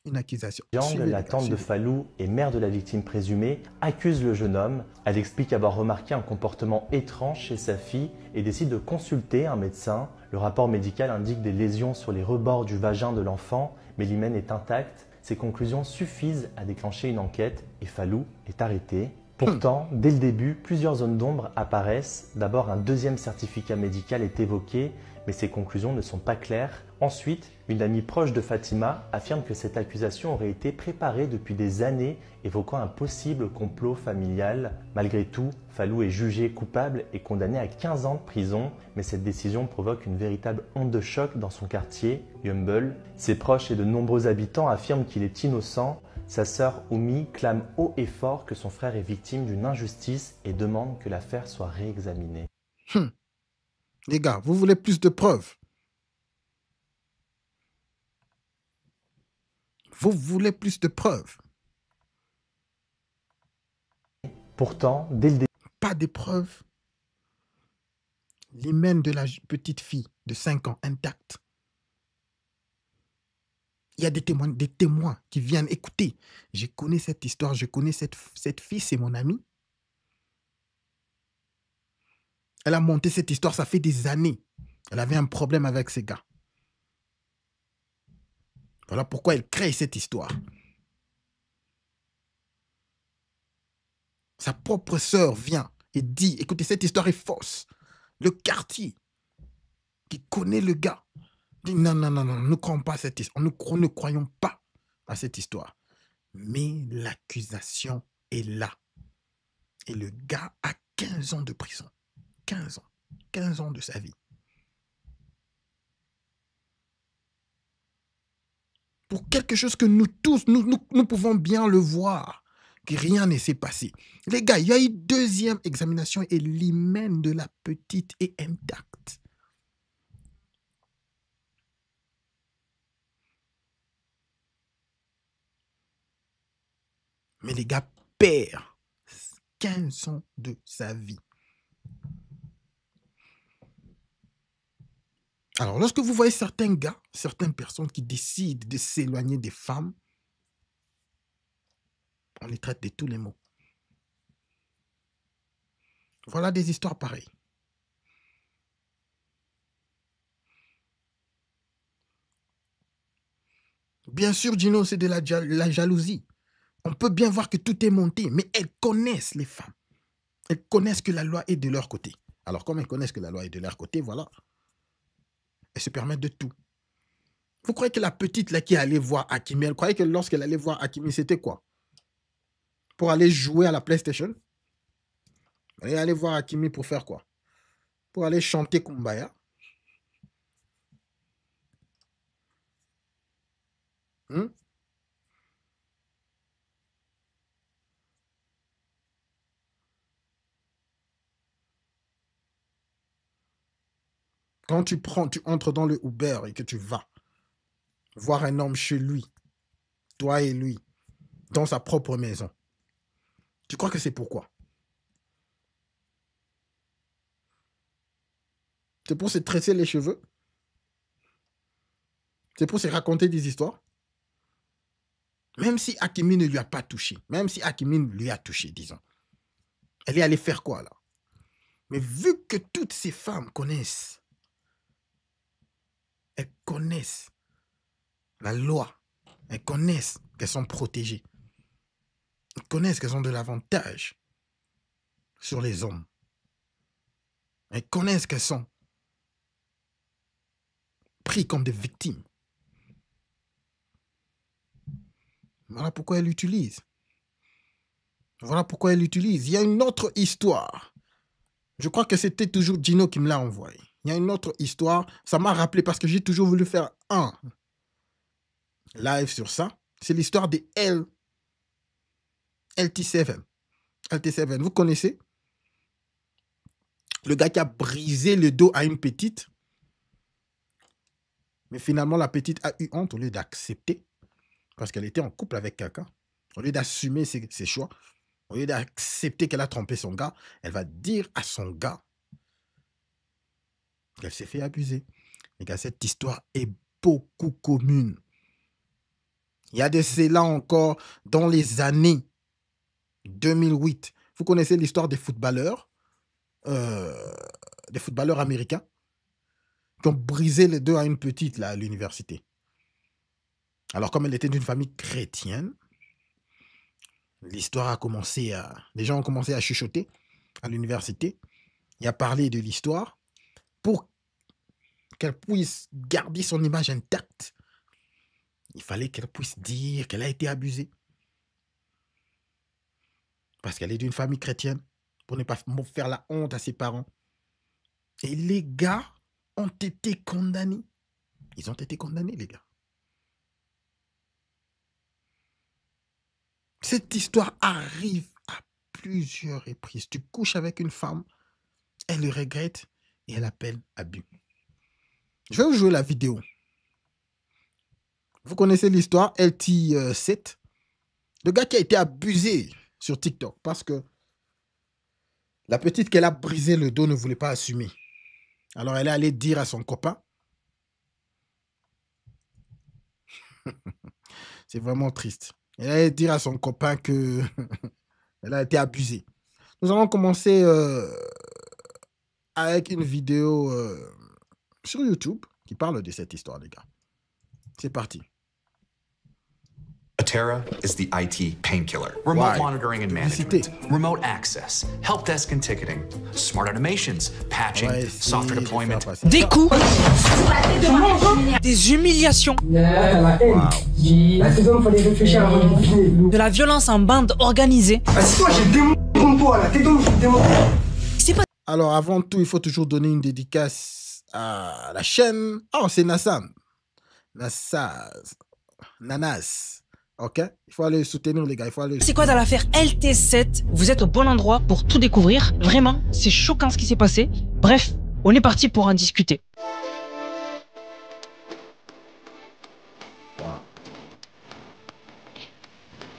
[SPEAKER 1] Une accusation.
[SPEAKER 13] Diang, la tante de Fallou et mère de la victime présumée, accuse le jeune homme. Elle explique avoir remarqué un comportement étrange chez sa fille et décide de consulter un médecin. Le rapport médical indique des lésions sur les rebords du vagin de l'enfant, mais l'hymen est intact. Ces conclusions suffisent à déclencher une enquête et Fallou est arrêté. Pourtant, dès le début, plusieurs zones d'ombre apparaissent. D'abord, un deuxième certificat médical est évoqué, mais ces conclusions ne sont pas claires. Ensuite, une amie proche de Fatima affirme que cette accusation aurait été préparée depuis des années, évoquant un possible complot familial. Malgré tout, Fallou est jugé coupable et condamné à 15 ans de prison, mais cette décision provoque une véritable onde de choc dans son quartier, Yeumbeul. Ses proches et de nombreux habitants affirment qu'il est innocent. Sa sœur Oumi clame haut et fort que son frère est victime d'une injustice et demande que l'affaire soit réexaminée.
[SPEAKER 1] Les gars, vous voulez plus de preuves? Vous voulez plus de preuves?
[SPEAKER 13] Pourtant, dès le début...
[SPEAKER 1] Pas de preuves. L'hymen de la petite fille de 5 ans intact. Il y a des témoins qui viennent écouter. Je connais cette histoire, je connais cette fille, c'est mon amie. Elle a monté cette histoire, ça fait des années. Elle avait un problème avec ces gars. Voilà pourquoi elle crée cette histoire. Sa propre sœur vient et dit, écoutez, cette histoire est fausse. Le quartier qui connaît le gars dit, non, ne croyons pas à cette histoire. Nous ne croyons pas à cette histoire. Mais l'accusation est là. Et le gars a 15 ans de prison. 15 ans. 15 ans de sa vie. Pour quelque chose que nous tous, nous pouvons bien le voir, que rien ne s'est passé. Les gars, il y a eu deuxième examination et l'hymen de la petite est intact. Mais les gars perdent 15 ans de sa vie. Alors, lorsque vous voyez certains gars, certaines personnes qui décident de s'éloigner des femmes, on les traite de tous les mots. Voilà des histoires pareilles. Bien sûr, Gino, c'est de la jalousie. On peut bien voir que tout est monté, mais elles connaissent les femmes. Elles connaissent que la loi est de leur côté. Alors, comme elles connaissent que la loi est de leur côté, voilà. Elles se permettent de tout. Vous croyez que la petite là qui allait voir Hakimi, elle croyait que lorsqu'elle allait voir Hakimi, c'était quoi? Pour aller jouer à la PlayStation? Elle allait voir Hakimi pour faire quoi? Pour aller chanter Kumbaya? Quand tu entres dans le Uber et que tu vas voir un homme chez lui, toi et lui, dans sa propre maison, tu crois que c'est pourquoi? C'est pour se tresser les cheveux. C'est pour se raconter des histoires. Même si Hakimi ne lui a pas touché, même si Hakimi lui a touché, disons, elle est allée faire quoi là? Mais vu que toutes ces femmes connaissent, elles connaissent la loi, elles connaissent qu'elles sont protégées, elles connaissent qu'elles ont de l'avantage sur les hommes, elles connaissent qu'elles sont prises comme des victimes. Voilà pourquoi elle l'utilise. Voilà pourquoi elle l'utilise. Il y a une autre histoire. Je crois que c'était toujours Gino qui me l'a envoyé. Il y a une autre histoire. Ça m'a rappelé parce que j'ai toujours voulu faire un live sur ça. C'est l'histoire des LT7. LT7, vous connaissez? Le gars qui a brisé le dos à une petite. Mais finalement, la petite a eu honte au lieu d'accepter. Parce qu'elle était en couple avec quelqu'un. Au lieu d'assumer ses choix, au lieu d'accepter qu'elle a trompé son gars, elle va dire à son gars qu'elle s'est fait abuser. Les gars, cette histoire est beaucoup commune. Il y a de cela encore dans les années 2008. Vous connaissez l'histoire des footballeurs américains qui ont brisé les deux à une petite là, à l'université. Alors, comme elle était d'une famille chrétienne, l'histoire a commencé à... Les gens ont commencé à chuchoter à l'université et à parler de l'histoire pour qu'elle puisse garder son image intacte. Il fallait qu'elle puisse dire qu'elle a été abusée. Parce qu'elle est d'une famille chrétienne, pour ne pas faire la honte à ses parents. Et les gars ont été condamnés. Ils ont été condamnés, les gars. Cette histoire arrive à plusieurs reprises. Tu couches avec une femme, elle le regrette et elle appelle abus. Je vais vous jouer la vidéo. Vous connaissez l'histoire LT7, le gars qui a été abusé sur TikTok parce que la petite qu'elle a brisé le dos ne voulait pas assumer. Alors elle est allée dire à son copain. C'est vraiment triste. Elle allait dire à son copain que elle a été abusée. Nous allons commencer avec une vidéo sur YouTube qui parle de cette histoire, les gars. C'est parti.
[SPEAKER 14] Atera is the IT painkiller. Remote monitoring and management, remote access, help desk and ticketing, smart automations, patching, software deployment.
[SPEAKER 15] Des coups, des humiliations, de la violence en bande organisée.
[SPEAKER 1] Alors avant tout, il faut toujours donner une dédicace à la chaîne. Oh, c'est Nassam. Nanas. Ok, il faut aller soutenir les gars, il faut aller...
[SPEAKER 15] C'est quoi dans l'affaire LT7? Vous êtes au bon endroit pour tout découvrir. Vraiment, c'est choquant ce qui s'est passé. Bref, on est parti pour en discuter.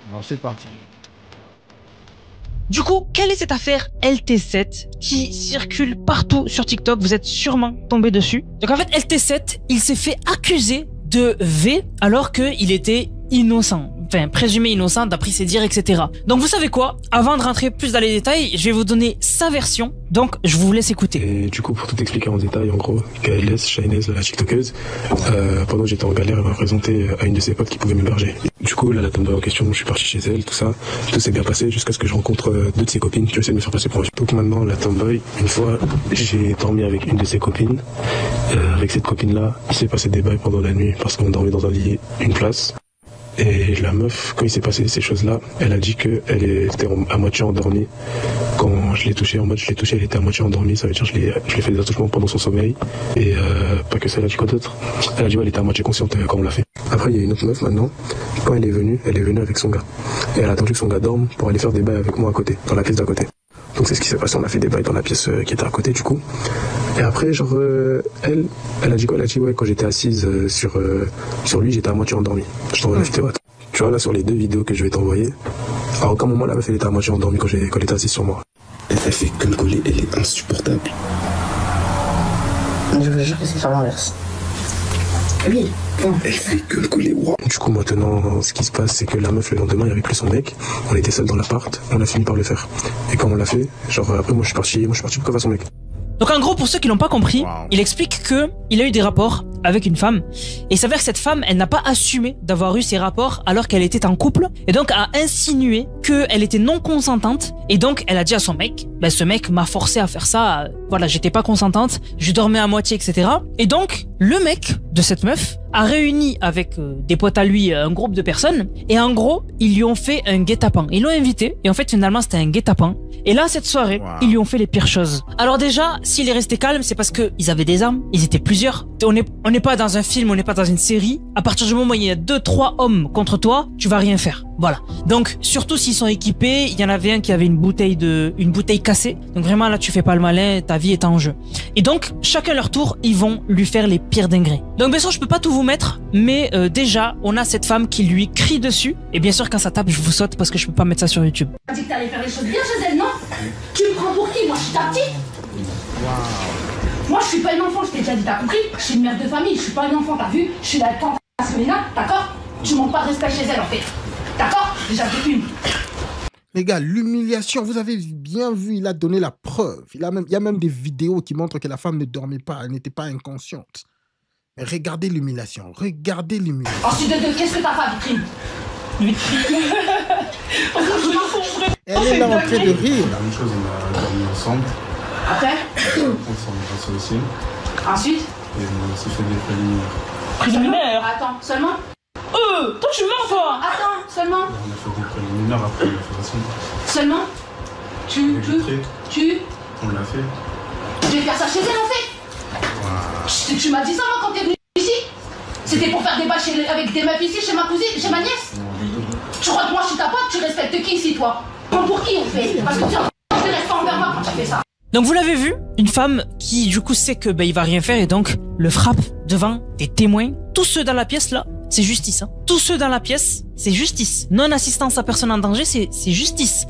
[SPEAKER 1] Alors c'est parti.
[SPEAKER 15] Du coup, quelle est cette affaire LT7 qui circule partout sur TikTok? Vous êtes sûrement tombé dessus. Donc en fait, LT7, il s'est fait accuser de V alors qu'il était innocent, enfin présumé innocent d'après ses dires, etc. Donc vous savez quoi? Avant de rentrer plus dans les détails, je vais vous donner sa version, donc je vous laisse écouter.
[SPEAKER 16] Et du coup, pour tout expliquer en détail, en gros, KLS, Shainez, la tiktokeuse, pendant que j'étais en galère, elle m'a présenté à une de ses potes qui pouvait m'héberger. Du coup, là, la tombe en question, je suis parti chez elle, tout ça, tout s'est bien passé jusqu'à ce que je rencontre deux de ses copines qui essaient de me faire passer pour un. Donc maintenant, la tomboy, une fois, j'ai dormi avec une de ses copines. Avec cette copine-là, il s'est passé des bails pendant la nuit parce qu'on dormait dans un lit, une place. Et la meuf, quand il s'est passé ces choses-là, elle a dit qu'elle était à moitié endormie. Quand je l'ai touchée, en mode je l'ai touchée, elle était à moitié endormie. Ça veut dire que je l'ai fait des attouchements pendant son sommeil. Et pas que ça, elle a dit quoi d'autre? Elle a dit ouais, elle était à moitié consciente quand on l'a fait. Après, il y a une autre meuf maintenant. Quand elle est venue avec son gars. Et elle a attendu que son gars dorme pour aller faire des bails avec moi à côté, dans la pièce d'à côté. Donc c'est ce qui s'est passé, on a fait des bails dans la pièce qui était à côté du coup. Et après, genre, elle a dit quoi? Elle a dit ouais, quand j'étais assise sur lui, j'étais à moitié endormi. Je t'envoie la vidéo. Tu vois là sur les deux vidéos que je vais t'envoyer, à aucun moment la meuf elle était à moitié endormie quand elle était assise sur moi. Elle fait que gueuler, elle est insupportable.
[SPEAKER 17] Je veux juste que c'est faire l'inverse. Oui.
[SPEAKER 16] Elle fait que le couler. Du coup, maintenant, ce qui se passe, c'est que la meuf, le lendemain, il n'y avait plus son mec. On était seuls dans l'appart. On a fini par le faire. Et quand on l'a fait, genre, après, moi, je suis parti pour voir son mec.
[SPEAKER 15] Donc en gros, pour ceux qui l'ont pas compris, il explique que il a eu des rapports avec une femme et il s'avère que cette femme, elle n'a pas assumé d'avoir eu ces rapports alors qu'elle était en couple et donc a insinué qu'elle était non consentante et donc elle a dit à son mec, ben ce mec m'a forcé à faire ça, voilà, j'étais pas consentante, je dormais à moitié, etc. Et donc le mec de cette meuf a réuni avec des potes à lui un groupe de personnes et en gros ils lui ont fait un guet-apens. Ils l'ont invité et en fait finalement c'était un guet-apens. Et là cette soirée ils lui ont fait les pires choses. Alors déjà s'il est resté calme c'est parce que ils avaient des armes, ils étaient plusieurs. On n'est pas dans un film, on n'est pas dans une série. À partir du moment où il y a 2-3 hommes contre toi, tu vas rien faire. Voilà. Donc surtout s'ils sont équipés, il y en avait un qui avait une bouteille cassée. Donc vraiment là tu fais pas le malin, ta vie est en jeu. Et donc chacun leur tour, ils vont lui faire les pires dingueries. Donc bien sûr je peux pas tout vous mettre, mais déjà on a cette femme qui lui crie dessus. Et bien sûr quand ça tape je vous saute parce que je peux pas mettre ça sur YouTube.
[SPEAKER 18] Tu as dit que t'allais faire les choses bien chez elle, non? Tu me prends pour qui? Moi je suis ta petite. Moi je suis pas une enfant, je t'ai déjà dit, t'as compris? Je suis une mère de famille, je suis pas une enfant, t'as vu? Je suis la tante Asmelina, d'accord? Tu manques pas de respect chez elle en fait. D'accord? Déjà depuis une.
[SPEAKER 1] Les gars, l'humiliation, vous avez bien vu, il a donné la preuve. Il y a même des vidéos qui montrent que la femme ne dormait pas, elle n'était pas inconsciente. Mais regardez l'humiliation, regardez l'humiliation.
[SPEAKER 18] Ensuite de deux, qu'est-ce que t'as fait, Vitrine?
[SPEAKER 1] Elle est là en train de rire.
[SPEAKER 16] La même chose, on a dormi ensemble.
[SPEAKER 18] Après?
[SPEAKER 16] On s'en est passé aussi.
[SPEAKER 18] Ensuite?
[SPEAKER 16] Et on a aussi fait des préliminaires.
[SPEAKER 15] Préliminaires?
[SPEAKER 18] Attends, seulement?
[SPEAKER 15] Toi tu mens toi?
[SPEAKER 18] Attends, seulement?
[SPEAKER 16] On a fait des préliminaires après la fédération.
[SPEAKER 18] Seulement?
[SPEAKER 16] On l'a fait.
[SPEAKER 18] Tu veux faire ça chez elle en fait? Tu m'as dit ça moi quand t'es venu ici? C'était pour faire des bâches avec des meufs ici chez ma cousine, chez ma nièce? Tu crois que moi je suis ta pote? Tu respectes qui ici toi? Prends pour qui on fait? Parce que tu ne restes pas envers moi quand tu fais ça.
[SPEAKER 15] Donc vous l'avez vu, une femme qui du coup sait que il va rien faire et donc le frappe devant des témoins. Tous ceux dans la pièce là, c'est justice. Hein. Tous ceux dans la pièce, c'est justice. Non-assistance à personne en danger, c'est justice.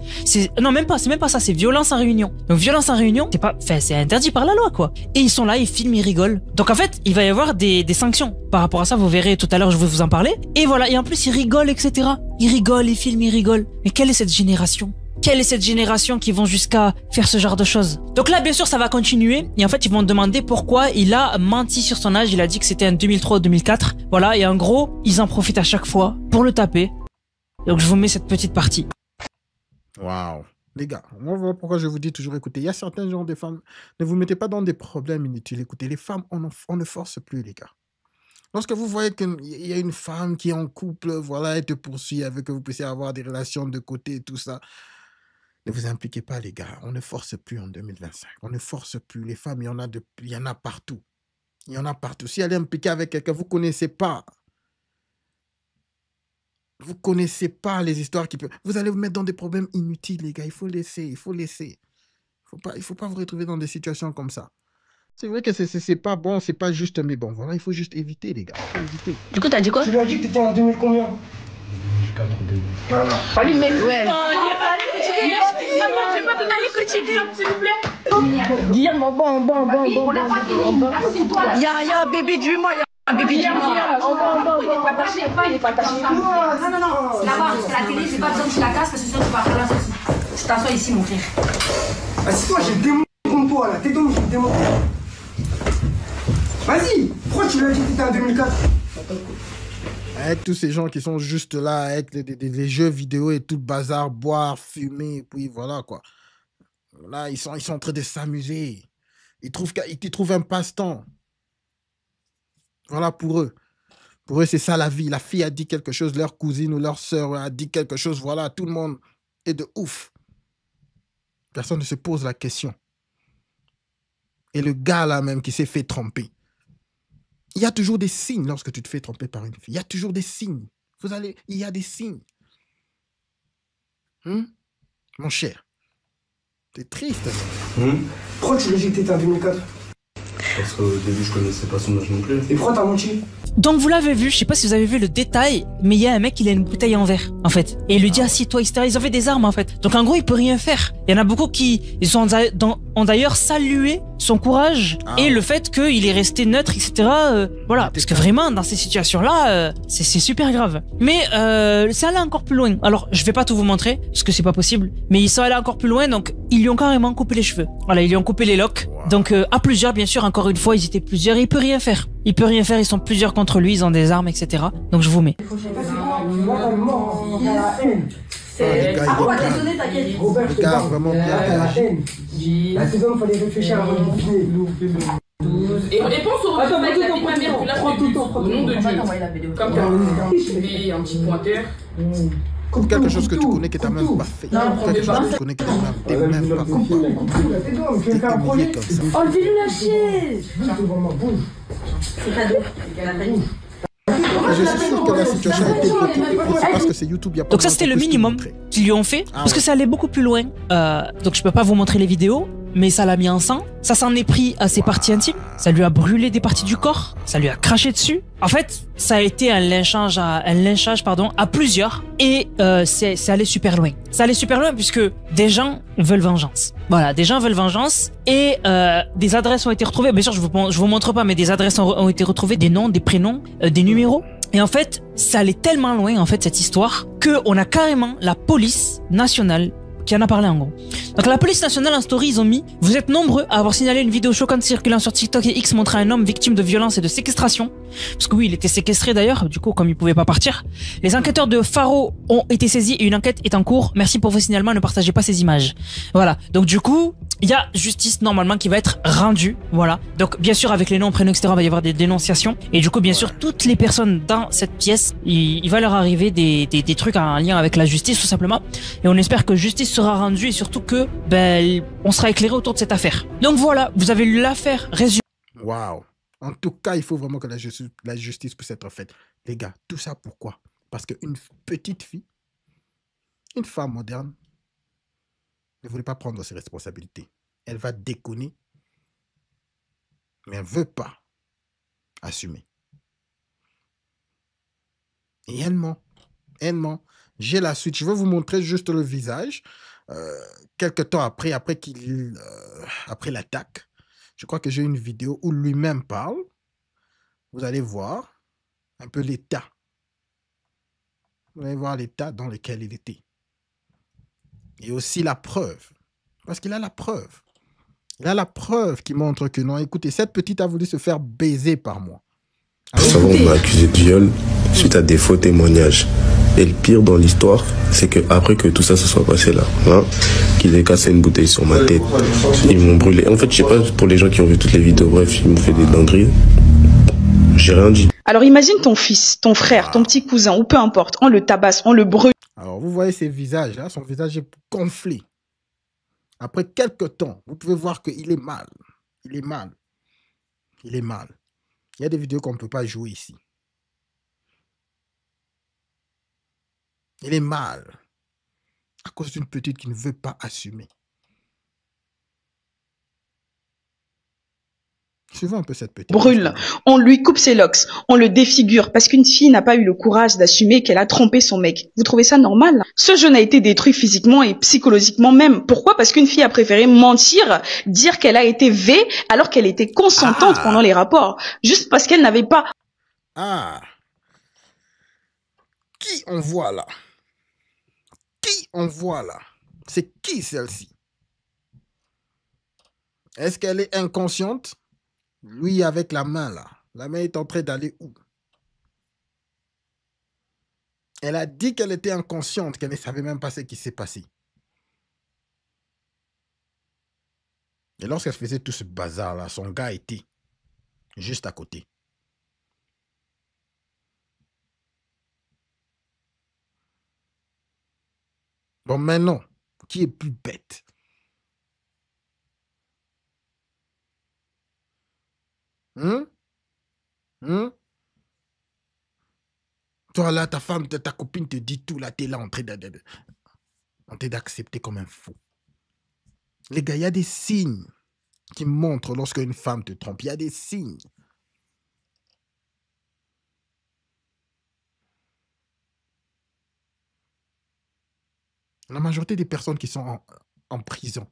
[SPEAKER 15] Non même pas, c'est même pas ça, c'est violence en réunion. Donc violence en réunion, c'est interdit par la loi quoi. Et ils sont là, ils filment, ils rigolent. Donc en fait, il va y avoir des sanctions par rapport à ça. Vous verrez tout à l'heure, je vais vous en parler. Et voilà, et en plus ils rigolent, etc. Ils rigolent, ils filment, ils rigolent. Mais quelle est cette génération? Quelle est cette génération qui vont jusqu'à faire ce genre de choses? Donc là, bien sûr, ça va continuer. Et en fait, ils vont demander pourquoi il a menti sur son âge. Il a dit que c'était en 2003 ou 2004. Voilà, et en gros, ils en profitent à chaque fois pour le taper. Donc je vous mets cette petite partie.
[SPEAKER 1] Waouh. Les gars, moi, voilà pourquoi je vous dis toujours, écoutez, il y a certains genres de femmes, ne vous mettez pas dans des problèmes inutiles. Écoutez, les femmes, on ne force plus, les gars. Lorsque vous voyez qu'il y a une femme qui est en couple, voilà, elle te poursuit avec que vous puissiez avoir des relations de côté et tout ça, ne vous impliquez pas, les gars. On ne force plus en 2025. On ne force plus. Les femmes, il y en a partout. Il y en a partout. Si elle est impliquée avec quelqu'un, vous ne connaissez pas. Vous ne connaissez pas les histoires qui peuvent... Vous allez vous mettre dans des problèmes inutiles, les gars. Il faut laisser. Il faut laisser. Il faut pas vous retrouver dans des situations comme ça. C'est vrai que c'est pas bon, c'est pas juste, mais bon, voilà, il faut juste éviter, les gars. Il faut éviter.
[SPEAKER 18] Du coup, t'as dit quoi?
[SPEAKER 17] Tu lui as dit que t'étais en 2000 combien?
[SPEAKER 16] 2004 ou 2000.
[SPEAKER 17] Voilà.
[SPEAKER 18] Pas lui, mec, ouais. Allez, continue, s'il vous plaît.
[SPEAKER 17] Guillaume, bon.
[SPEAKER 18] Y'a bébé du mois, un bébé du mois. Il est pas attaché. Non. Là-bas, c'est la télé, j'ai pas besoin que tu la casses parce que sinon tu vas faire la sauce. Je t'assois ici, mon frère.
[SPEAKER 17] Assis-toi, j'ai le démon contre toi là. T'es donc, j'ai le démon. Vas-y, pourquoi tu lui as dit que t'étais en 2004?
[SPEAKER 1] Avec tous ces gens qui sont juste là, avec les jeux vidéo et tout le bazar, boire, fumer, et puis voilà quoi. Là, ils sont en train de s'amuser. Ils trouvent un passe-temps. Voilà pour eux. Pour eux, c'est ça la vie. La fille a dit quelque chose, leur cousine ou leur sœur a dit quelque chose. Voilà, tout le monde est de ouf. Personne ne se pose la question. Et le gars là même qui s'est fait tromper. Il y a toujours des signes lorsque tu te fais tromper par une fille. Il y a toujours des signes. Il y a des signes. Mon cher. C'est triste.
[SPEAKER 17] Pourquoi tu lui as dit que t'étais en 2004?
[SPEAKER 16] Parce qu'au début, je connaissais pas son âge non plus.
[SPEAKER 17] Et pourquoi t'as menti?
[SPEAKER 15] Donc vous l'avez vu, je sais pas si vous avez vu le détail, mais il y a un mec, il a une bouteille en verre, en fait. Et il lui dit, assieds-toi, etc. Ils ont fait des armes, en fait. Donc en gros, il peut rien faire. Il y en a beaucoup qui, ils sont ont d'ailleurs salué son courage et le fait qu'il est resté neutre, etc. Voilà, parce que vraiment, dans ces situations-là, c'est super grave. Mais ça allait encore plus loin. Alors, je vais pas tout vous montrer, parce que c'est pas possible, mais ils sont allés encore plus loin, donc ils lui ont carrément coupé les cheveux. Voilà, ils lui ont coupé les locks. Donc, à plusieurs, bien sûr, encore une fois, ils étaient plusieurs, il peut rien faire. Il peut rien faire, ils sont plusieurs contre lui, ils ont des armes, etc. Donc, je vous mets.
[SPEAKER 17] Le
[SPEAKER 1] gars, vraiment bien réagi.
[SPEAKER 17] La seconde, il fallait réfléchir avant de dîner.
[SPEAKER 18] Et pense au
[SPEAKER 17] attends,
[SPEAKER 18] avec ma mère, là,
[SPEAKER 17] prends tout le temps,
[SPEAKER 18] au nom de Dieu. Comme ça, un petit pointeur.
[SPEAKER 1] Comme quelque chose que tu connais que tu n'as même pas fait. Quelque chose que tu connais que tu n'as même pas fait.
[SPEAKER 17] Enlevez-lui la chaise. C'est cadeau.
[SPEAKER 1] Je suis sûr que la situation a été beaucoup plus compliquée parce que c'est YouTube.
[SPEAKER 15] Donc ça c'était le minimum qu'ils lui ont fait parce que ça allait beaucoup plus loin. Donc je peux pas vous montrer les vidéos, mais ça l'a mis en sang. Ça s'en est pris à ses parties intimes. Ça lui a brûlé des parties du corps. Ça lui a craché dessus. En fait, ça a été un lynchage à plusieurs et c'est allé super loin. Ça allait super loin puisque des gens veulent vengeance. Voilà, des gens veulent vengeance et des adresses ont été retrouvées. Bien sûr, je vous montre pas, mais des adresses ont été retrouvées, des noms, des prénoms, des numéros. Et en fait, ça allait tellement loin en fait cette histoire que on a carrément la police nationale qui en a parlé en gros. Donc la police nationale en story, ils ont mis « Vous êtes nombreux à avoir signalé une vidéo choquante circulant sur TikTok et X montrant un homme victime de violence et de séquestration. » Parce que oui, il était séquestré d'ailleurs, du coup comme il pouvait pas partir. Les enquêteurs de Faro ont été saisis et une enquête est en cours. Merci pour vos signalements, ne partagez pas ces images. Voilà, donc du coup, il y a justice normalement qui va être rendue, voilà. Donc bien sûr avec les noms, prénoms, etc. il va y avoir des dénonciations. Et du coup bien sûr toutes les personnes dans cette pièce, il va leur arriver des trucs en lien avec la justice tout simplement. Et on espère que justice sera rendue et surtout que on sera éclairé autour de cette affaire. Donc voilà, vous avez l'affaire résumée.
[SPEAKER 1] Waouh. En tout cas, il faut vraiment que la justice puisse être faite. Les gars, tout ça pourquoi? Parce qu'une petite fille, une femme moderne, ne voulait pas prendre ses responsabilités. Elle va déconner, mais elle ne veut pas assumer. Et elle ment. Elle ment. J'ai la suite. Je vais vous montrer juste le visage. Quelque temps après l'attaque, je crois que j'ai une vidéo où lui-même parle. Vous allez voir un peu l'état. Vous allez voir l'état dans lequel il était. Et aussi la preuve. Parce qu'il a la preuve. Il a la preuve qui montre que non. Écoutez, cette petite a voulu se faire baiser par moi.
[SPEAKER 16] Souvent, on m'a accusé de viol suite à des faux témoignages. Et le pire dans l'histoire, c'est que après que tout ça se soit passé là, qu'ils aient cassé une bouteille sur ma tête, ils m'ont brûlé. En fait, je sais pas, pour les gens qui ont vu toutes les vidéos, bref, ils m'ont fait des dingueries. J'ai rien dit.
[SPEAKER 19] Alors imagine ton fils, ton frère, ton petit cousin, ou peu importe, on le tabasse, on le brûle.
[SPEAKER 1] Alors vous voyez ces visages là, son visage est gonflé. Après quelques temps, vous pouvez voir qu'il est mal. Il est mal. Il est mal. Il y a des vidéos qu'on ne peut pas jouer ici. Il est mal. À cause d'une petite qui ne veut pas assumer. Suivons un peu cette petite.
[SPEAKER 19] Brûle. On lui coupe ses locks. On le défigure parce qu'une fille n'a pas eu le courage d'assumer qu'elle a trompé son mec. Vous trouvez ça normal? Ce jeune a été détruit physiquement et psychologiquement même. Pourquoi? Parce qu'une fille a préféré mentir, dire qu'elle a été V alors qu'elle était consentante pendant les rapports. Juste parce qu'elle n'avait pas...
[SPEAKER 1] Ah. Qui on voit là? Qui on voit là? C'est qui celle-ci? Est-ce qu'elle est inconsciente? Lui avec la main là. La main est en train d'aller où? Elle a dit qu'elle était inconsciente, qu'elle ne savait même pas ce qui s'est passé. Et lorsqu'elle faisait tout ce bazar là, son gars était juste à côté. Bon, maintenant, qui est plus bête? Toi là, ta femme, ta copine te dit tout, là, t'es là en train d'accepter comme un fou. Les gars, il y a des signes qui montrent lorsque une femme te trompe. Il y a des signes. La majorité des personnes qui sont en prison,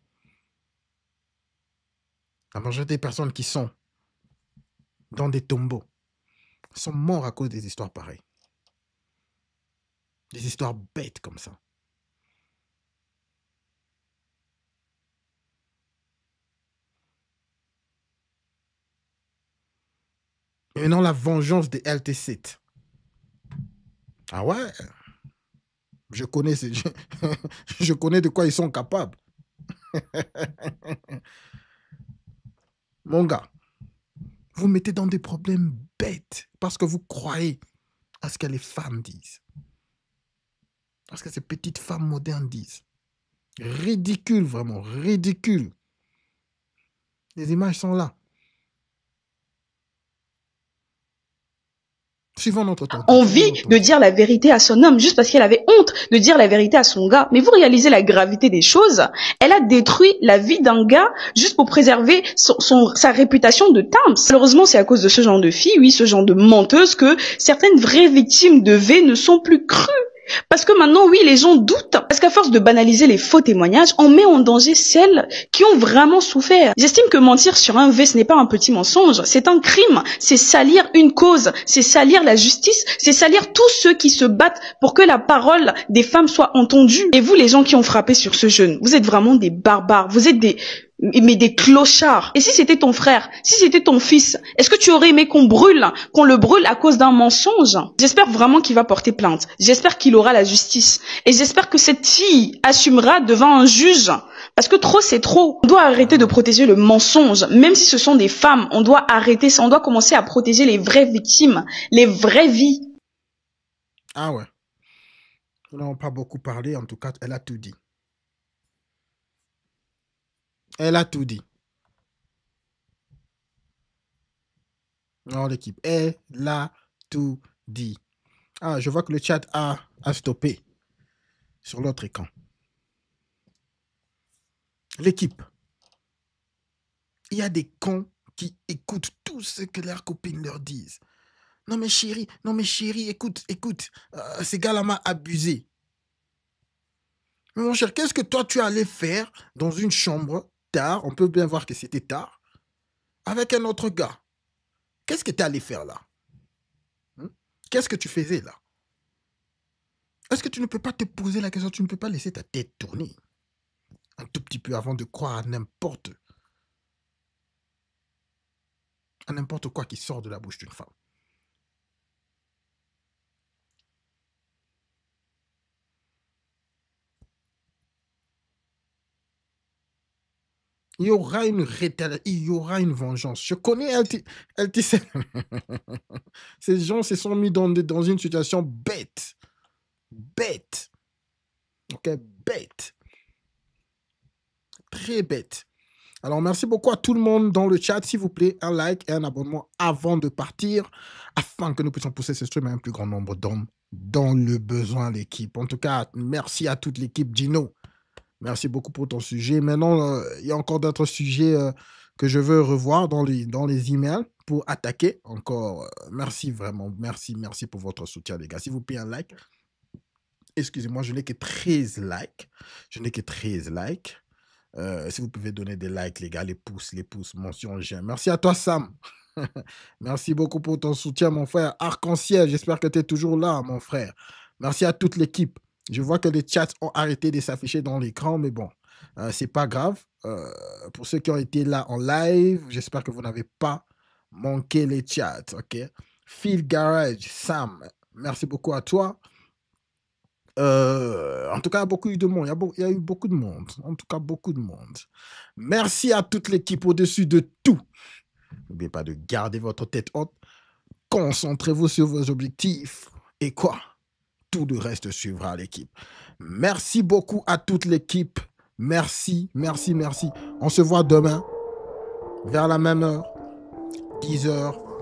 [SPEAKER 1] La majorité des personnes qui sont dans des tombeaux sont morts à cause des histoires pareilles. Des histoires bêtes comme ça. Et maintenant, la vengeance des LT7. Ah ouais? Je connais, je connais de quoi ils sont capables. Mon gars, vous mettez dans des problèmes bêtes parce que vous croyez à ce que les femmes disent. À ce que ces petites femmes modernes disent. Ridicule, vraiment, ridicule. Les images sont là. Suivant notre temps.
[SPEAKER 19] Envie de dire la vérité à son homme juste parce qu'elle avait honte de dire la vérité à son gars. Mais vous réalisez la gravité des choses. Elle a détruit la vie d'un gars juste pour préserver sa réputation de Tams. Malheureusement, c'est à cause de ce genre de filles, oui, ce genre de menteuses que certaines vraies victimes de V ne sont plus crues. Parce que maintenant, oui, les gens doutent. Parce qu'à force de banaliser les faux témoignages, on met en danger celles qui ont vraiment souffert. J'estime que mentir sur un V, ce n'est pas un petit mensonge. C'est un crime. C'est salir une cause. C'est salir la justice. C'est salir tous ceux qui se battent pour que la parole des femmes soit entendue. Et vous, les gens qui ont frappé sur ce jeune, vous êtes vraiment des barbares. Vous êtes des clochards. Et si c'était ton frère, si c'était ton fils, est-ce que tu aurais aimé qu'on le brûle à cause d'un mensonge? J'espère vraiment qu'il va porter plainte. J'espère qu'il aura la justice. Et j'espère que cette fille assumera devant un juge. Parce que trop, c'est trop. On doit arrêter de protéger le mensonge. Même si ce sont des femmes, on doit arrêter ça. On doit commencer à protéger les vraies victimes, les vraies vies.
[SPEAKER 1] Ah ouais. Nous n'avons pas beaucoup parlé. En tout cas, elle a tout dit. Elle a tout dit. Non, l'équipe. Elle a tout dit. Ah, je vois que le chat a stoppé sur l'autre écran. L'équipe. Il y a des cons qui écoutent tout ce que leurs copines leur disent. Non mais chérie, écoute. Ces gars-là m'ont abusé. Mais mon cher, qu'est-ce que toi tu allais faire dans une chambre tard, on peut bien voir que c'était tard, avec un autre gars? Qu'est-ce que tu allais faire là? Qu'est-ce que tu faisais là? Est-ce que tu ne peux pas te poser la question, tu ne peux pas laisser ta tête tourner un tout petit peu avant de croire à n'importe quoi qui sort de la bouche d'une femme? Il y aura une il y aura une vengeance. Je connais LTC. Ces gens se sont mis dans une situation bête. Bête. Ok, bête. Très bête. Alors, merci beaucoup à tout le monde dans le chat. S'il vous plaît, un like et un abonnement avant de partir, afin que nous puissions pousser ce stream à un plus grand nombre d'hommes dans le besoin, l'équipe. En tout cas, merci à toute l'équipe Gino. Merci beaucoup pour ton sujet. Maintenant, il y a encore d'autres sujets que je veux revoir dans les emails pour attaquer. Encore, merci vraiment. Merci pour votre soutien, les gars. S'il vous plaît, un like. Excusez-moi, je n'ai que 13 likes. Si vous pouvez donner des likes, les gars, les pouces, mention j'aime. Merci à toi, Sam. Merci beaucoup pour ton soutien, mon frère. Arc-en-ciel, j'espère que tu es toujours là, mon frère. Merci à toute l'équipe. Je vois que les chats ont arrêté de s'afficher dans l'écran, mais bon, c'est pas grave. Pour ceux qui ont été là en live, j'espère que vous n'avez pas manqué les chats, ok? Phil Garage, Sam, merci beaucoup à toi. En tout cas, il y a beaucoup de monde. Il y a eu beaucoup de monde. En tout cas, beaucoup de monde. Merci à toute l'équipe au-dessus de tout. N'oubliez pas de garder votre tête haute. Concentrez-vous sur vos objectifs. Et quoi? Tout le reste suivra l'équipe. Merci beaucoup à toute l'équipe. Merci. On se voit demain vers la même heure, 10h.